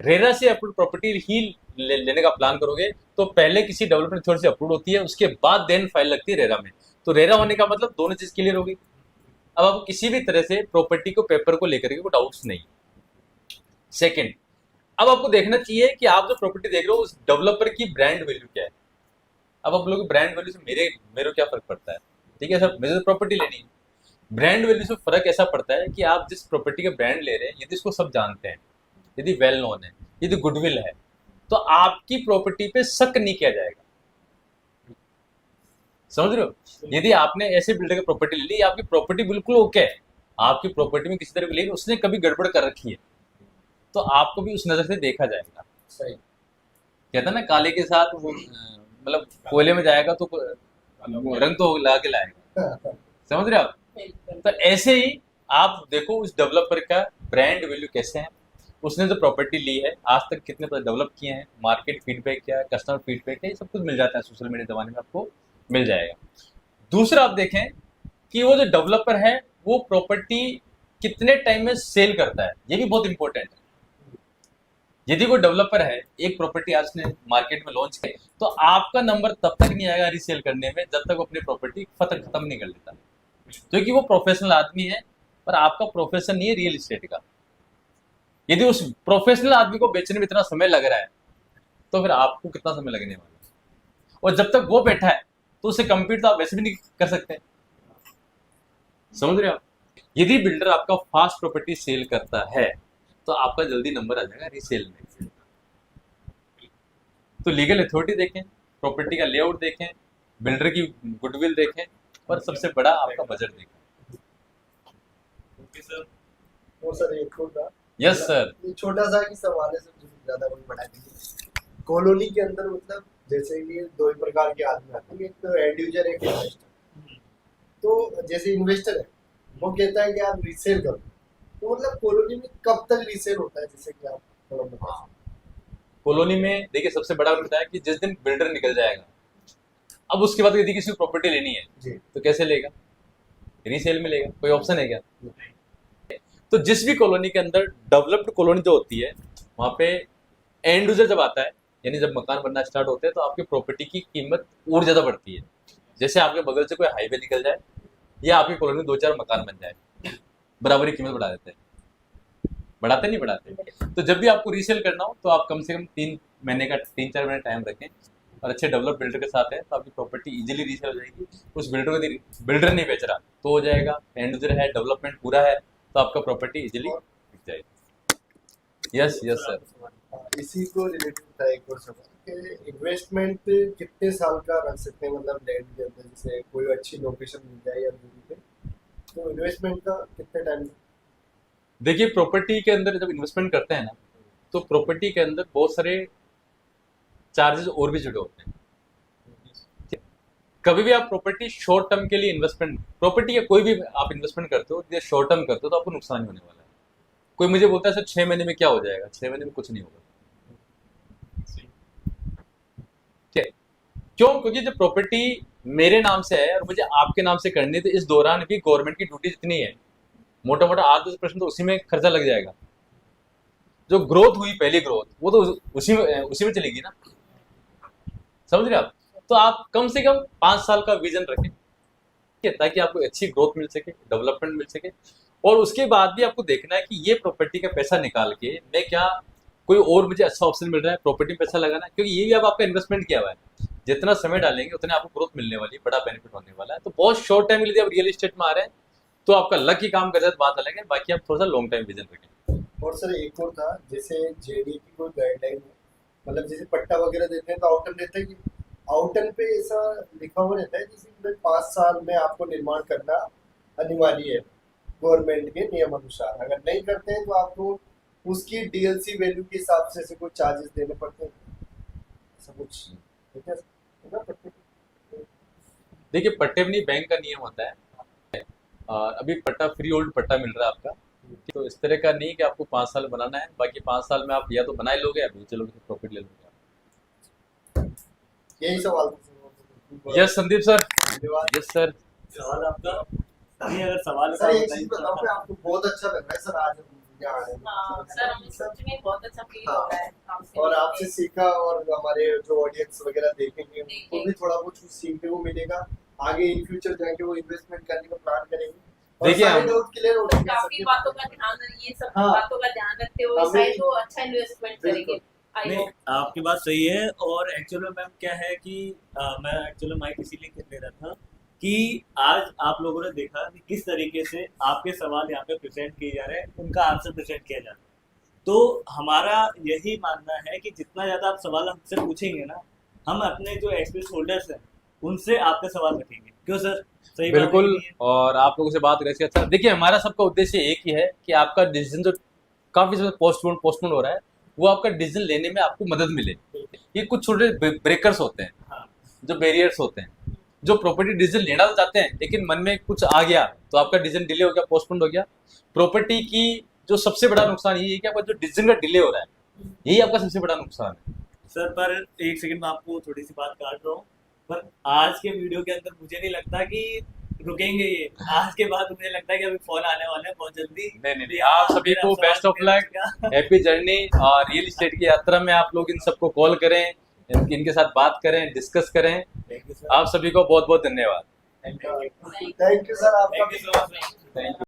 रेरा से अप्रूव्ड प्रॉपर्टी ही लेने का प्लान करोगे तो पहले किसी डेवलपमेंट अथॉरिटी से अप्रूव होती है, उसके बाद देन फाइल लगती है रेरा में। तो रेरा होने का मतलब दोनों चीज क्लियर होगी। अब आपको किसी भी तरह से प्रॉपर्टी को पेपर को लेकर के कोई डाउट्स नहीं। सेकंड, अब आपको देखना चाहिए कि आप जो प्रॉपर्टी देख रहे हो उस डेवलपर की ब्रांड वैल्यू क्या है। अब आप लोग ब्रांड वैल्यू से मेरे क्या फर्क पड़ता है, ठीक है सर, मुझे तो प्रॉपर्टी लेनी है। ब्रांड वैल्यू से फर्क ऐसा पड़ता है कि आप जिस प्रॉपर्टी के ब्रांड ले रहे हैं यदि इसको सब जानते हैं, यदि वेल नोन है, यदि गुडविल है, तो आपकी प्रॉपर्टी पे शक नहीं किया जाएगा। समझ रहे हो? यदि आपने ऐसे बिल्डर की प्रॉपर्टी ले ली, आपकी प्रॉपर्टी बिल्कुल ओके है, आपकी प्रॉपर्टी में किसी तरह की, लेकिन उसने कभी गड़बड़ कर रखी है तो आपको भी उस नजर से देखा जाएगा। सही। कहता ना काले के साथ वो मतलब कोयले में जाएगा तो रंग तो लगा के लाएगा। समझ रहे हो आप? तो ऐसे ही आप देखो उस डेवलपर का ब्रांड वैल्यू कैसे है, उसने जो प्रॉपर्टी ली है आज तक कितने डेवलप किए हैं, मार्केट फीडबैक क्या है, कस्टमर फीडबैक है, ये सब कुछ मिल जाता है सोशल मीडिया जमाने में, आपको मिल जाएगा। दूसरा आप देखें कि वो जो डेवलपर है वो प्रॉपर्टी कितने टाइम में सेल करता है, ये भी बहुत इंपॉर्टेंट है। यदि कोई डेवलपर है, एक प्रॉपर्टी आज ने मार्केट में लॉन्च की, तो आपका नंबर तब तक नहीं आएगा रीसेल करने में जब तक वो अपनी प्रॉपर्टी खत्म नहीं कर लेता, क्योंकि वो प्रोफेशनल आदमी है पर आपका प्रोफेशन नहीं है रियल एस्टेट का। यदि उस प्रोफेशनल आदमी को बेचने में इतना समय लग रहा है तो फिर आपको कितना समय लगने वाला है, और जब तक वो बैठा है तो उससे कम्पीट तो आप वैसे भी नहीं कर सकते। समझ रहे हो आप? यदि बिल्डर आपका फास्ट प्रॉपर्टी सेल करता है तो आपका जल्दी नंबर आ जाएगा रीसेल में। तो लीगल अथॉरिटी देखें, प्रॉपर्टी का लेआउट देखें, बिल्डर की गुडविल देखें, और सबसे बड़ा आपका बजट देखें। Okay sir. और सर एक छोटा, यस सर। ये छोटा सा ही सवाल है सर, ज्यादा कोई बड़ा नहीं है। कॉलोनी के अंदर मतलब जैसे कि दो ही प्रकार के आदमी आते हैं, एक तो एंड यूजर है, एक इन्वेस्टर। तो जैसे इन्वेस्टर है वो कहता है कि आप रीसेल करो, तो मतलब कॉलोनी में कब तक रीसेल होता है, जैसे कि आप थोड़ा बताओ। कॉलोनी में देखिए सबसे बड़ा होता है कि जिस दिन बिल्डर निकल जाएगा, अब उसके बाद यदि किसी को प्रॉपर्टी लेनी है जी तो कैसे लेगा? रीसेल में लेगा, कोई ऑप्शन है क्या? तो जिस भी कॉलोनी के अंदर डेवलप्ड कॉलोनी जो होती है वहां पे एंड यूजर जब आता है, यानी जब मकान बनना स्टार्ट होते हैं, तो आपकी प्रॉपर्टी की कीमत और ज्यादा बढ़ती है। जैसे आपके बगल से कोई हाईवे निकल जाए या आपकी कॉलोनी में 2-4 मकान बन जाए, बराबरी कीमत बढ़ा देते हैं। बढ़ाते नहीं बढ़ाते? तो जब भी आपको रीसेल करना हो तो आप कम से कम 3-4 महीने टाइम रखें, और अच्छे डेवलप बिल्डर के साथ है तो आपकी प्रॉपर्टी इजीली रीसेल हो जाएगी। उस बिल्डर को बिल्डर नहीं बेच रहा तो हो जाएगा, एंड यूजर है, डेवलपमेंट पूरा है, तो आपका प्रॉपर्टी इजीली बिक जाएगी। Yes yes sir. इसी को रिलेटेड था एक और सवाल कि इन्वेस्टमेंट कितने साल का रख सकते हैं, मतलब लैंड के अंदर जैसे कोई अच्छी लोकेशन मिल जाए या दूरी पे, तो इन्वेस्टमेंट का कितने टाइम? देखिए प्रॉपर्टी के अंदर जब इन्वेस्टमेंट करते हैं ना, तो प्रॉपर्टी के अंदर बहुत सारे चार्जेस और भी जुड़े होते हैं। कभी भी आप प्रॉपर्टी शॉर्ट टर्म के लिए इन्वेस्टमेंट, प्रॉपर्टी या कोई भी आप इन्वेस्टमेंट करते हो, ये शॉर्ट टर्म करते हो तो आपको नुकसान ही होने वाला है। कोई मुझे बोलता है सर 6 महीने में क्या हो जाएगा? 6 महीने में कुछ नहीं होगा। ठीक है? क्यों? क्योंकि जब प्रॉपर्टी मेरे नाम से है और मुझे आपके नाम से करनी है, तो इस दौरान भी गवर्नमेंट की ड्यूटी जितनी है, मोटा मोटा 8-10% तो उसी में खर्चा लग जाएगा। जो ग्रोथ हुई, पहली ग्रोथ, वो तो उसी में चलेगी ना। समझ रहे आप? तो आप कम से कम 5 साल का विजन रखें, ठीक है, ताकि आपको अच्छी ग्रोथ मिल सके, डेवलपमेंट मिल सके। और उसके बाद भी आपको देखना है कि ये प्रॉपर्टी का पैसा निकाल के मैं क्या कोई और मुझे अच्छा ऑप्शन मिल रहा है प्रॉपर्टी में पैसा लगाना, क्योंकि ये भी अब आपका इन्वेस्टमेंट किया हुआ है। जितना समय डालेंगे उतने आपको ग्रोथ मिलने वाली है, बड़ा बेनिफिट होने वाला है। तो बहुत शॉर्ट टाइम के लिए आप रियल एस्टेट में आ रहे हैं तो आपका लक ही काम कर जाए तो बात अलग है, बाकी आप थोड़ा सा लॉन्ग टाइम विजन रखें। और सर एक और था, जैसे जेडी की कोई गाइडलाइन है, मतलब जैसे पट्टा वगैरह देते हैं तो आउटन देते हैं कि आउटन पे ऐसा लिखा हुआ रहता है जैसे 5 साल में आपको निर्माण करना अनिवार्य है गवर्नमेंट के नियम अनुसार, अगर नहीं करते हैं तो आपको उसकी डीएलसी वैल्यू के हिसाब से कुछ चार्जेस देने पड़ते हैं, ऐसा कुछ ठीक है ना? देखिए पट्टे में नहीं, बैंक का नियम होता है। और अभी पट्टा फ्री होल्ड पट्टा मिल रहा है आपका, तो इस तरह का नहीं कि आपको 5 साल बनाना है, बाकी 5 साल में आप या तो बनाए लोगे या बेच लोगे, प्रॉफिट ले लोगे आप। यही सवाल था। Yes Sandeep sir. धन्यवाद। Yes sir. सवाल आपका नहीं, अगर सवाल सर एक चीज बताओ कि आपको बहुत अच्छा लग रहा है सर आज यहाँ आए। हाँ सर, हमें सच में बहुत अच्छा फील हाँ। हो रहा है आपसे और मिलके। आपसे सीखा, और हमारे जो ऑडियंस वगैरह देखेंगे उनको भी थोड़ा बहुत कुछ सीखने को मिलेगा, आगे इन फ्यूचर जाके वो इन्वेस्टमेंट करने का प्लान करेंगे। और देखिए सारे हम- डाउट क्लियर हो जाएंगे काफी सबके। बातों का ध्यान, ये सब हाँ। बातों का ध्यान रखते हुए हमें- शायद वो अच्छा इन्वेस्टमेंट करेंगे। आई नहीं, होप। आपकी बात सही है। और एक्चुअली मैम क्या है कि मैं एक्चुअली माइक इसीलिए ले रहा था कि आज आप लोगों ने देखा कि किस तरीके से आपके सवाल यहाँ पे प्रेजेंट किए जा रहे हैं, उनका आंसर प्रेजेंट किया जा रहा है। तो हमारा यही मानना है कि जितना ज़्यादा आप सवाल हमसे पूछेंगे ना, हम अपने जो एक्सपीरियंस होल्डर्स हैं उनसे आपके सवाल रखेंगे। क्यों सर? सही बात है बिल्कुल। कि नहीं है? और आप लोगों से बात करके अच्छा, देखिए हमारा सबका उद्देश्य एक ही है कि आपका डिसीजन जो काफी समय पोस्टपोन हो रहा है, वो आपका डिसीजन लेने में आपको मदद मिले। ये कुछ छोटे ब्रेकर्स होते हैं, हाँ। जो बैरियर्स होते हैं, जो प्रॉपर्टी डिसीजन लेना तो चाहते हैं लेकिन मन में कुछ आ गया तो आपका डिसीजन डिले हो गया, पोस्टपोन हो गया। प्रॉपर्टी की जो सबसे बड़ा नुकसान ये है कि आपका जो डिसीजन का डिले हो रहा है, यही आपका सबसे बड़ा नुकसान है। सर पर एक सेकंड में आपको थोड़ी सी बात काट रहा हूँ, पर आज के वीडियो के अंदर मुझे नहीं लगता कि रुकेंगे ये। आज के बाद मुझे लगता है कि अभी फोन आने वाले हैं बहुत जल्दी। नहीं, आप सभी को मेरा बेस्ट ऑफ सवाल लक, क्या? Happy journey. और रियल एस्टेट की यात्रा में आप लोग इन सबको कॉल करें, इनके साथ बात करें, डिस्कस करें। Thank you, sir. आप सभी को बहुत बहुत धन्यवाद। Thank you. Thank you sir आपका Thank you so much. Thank you.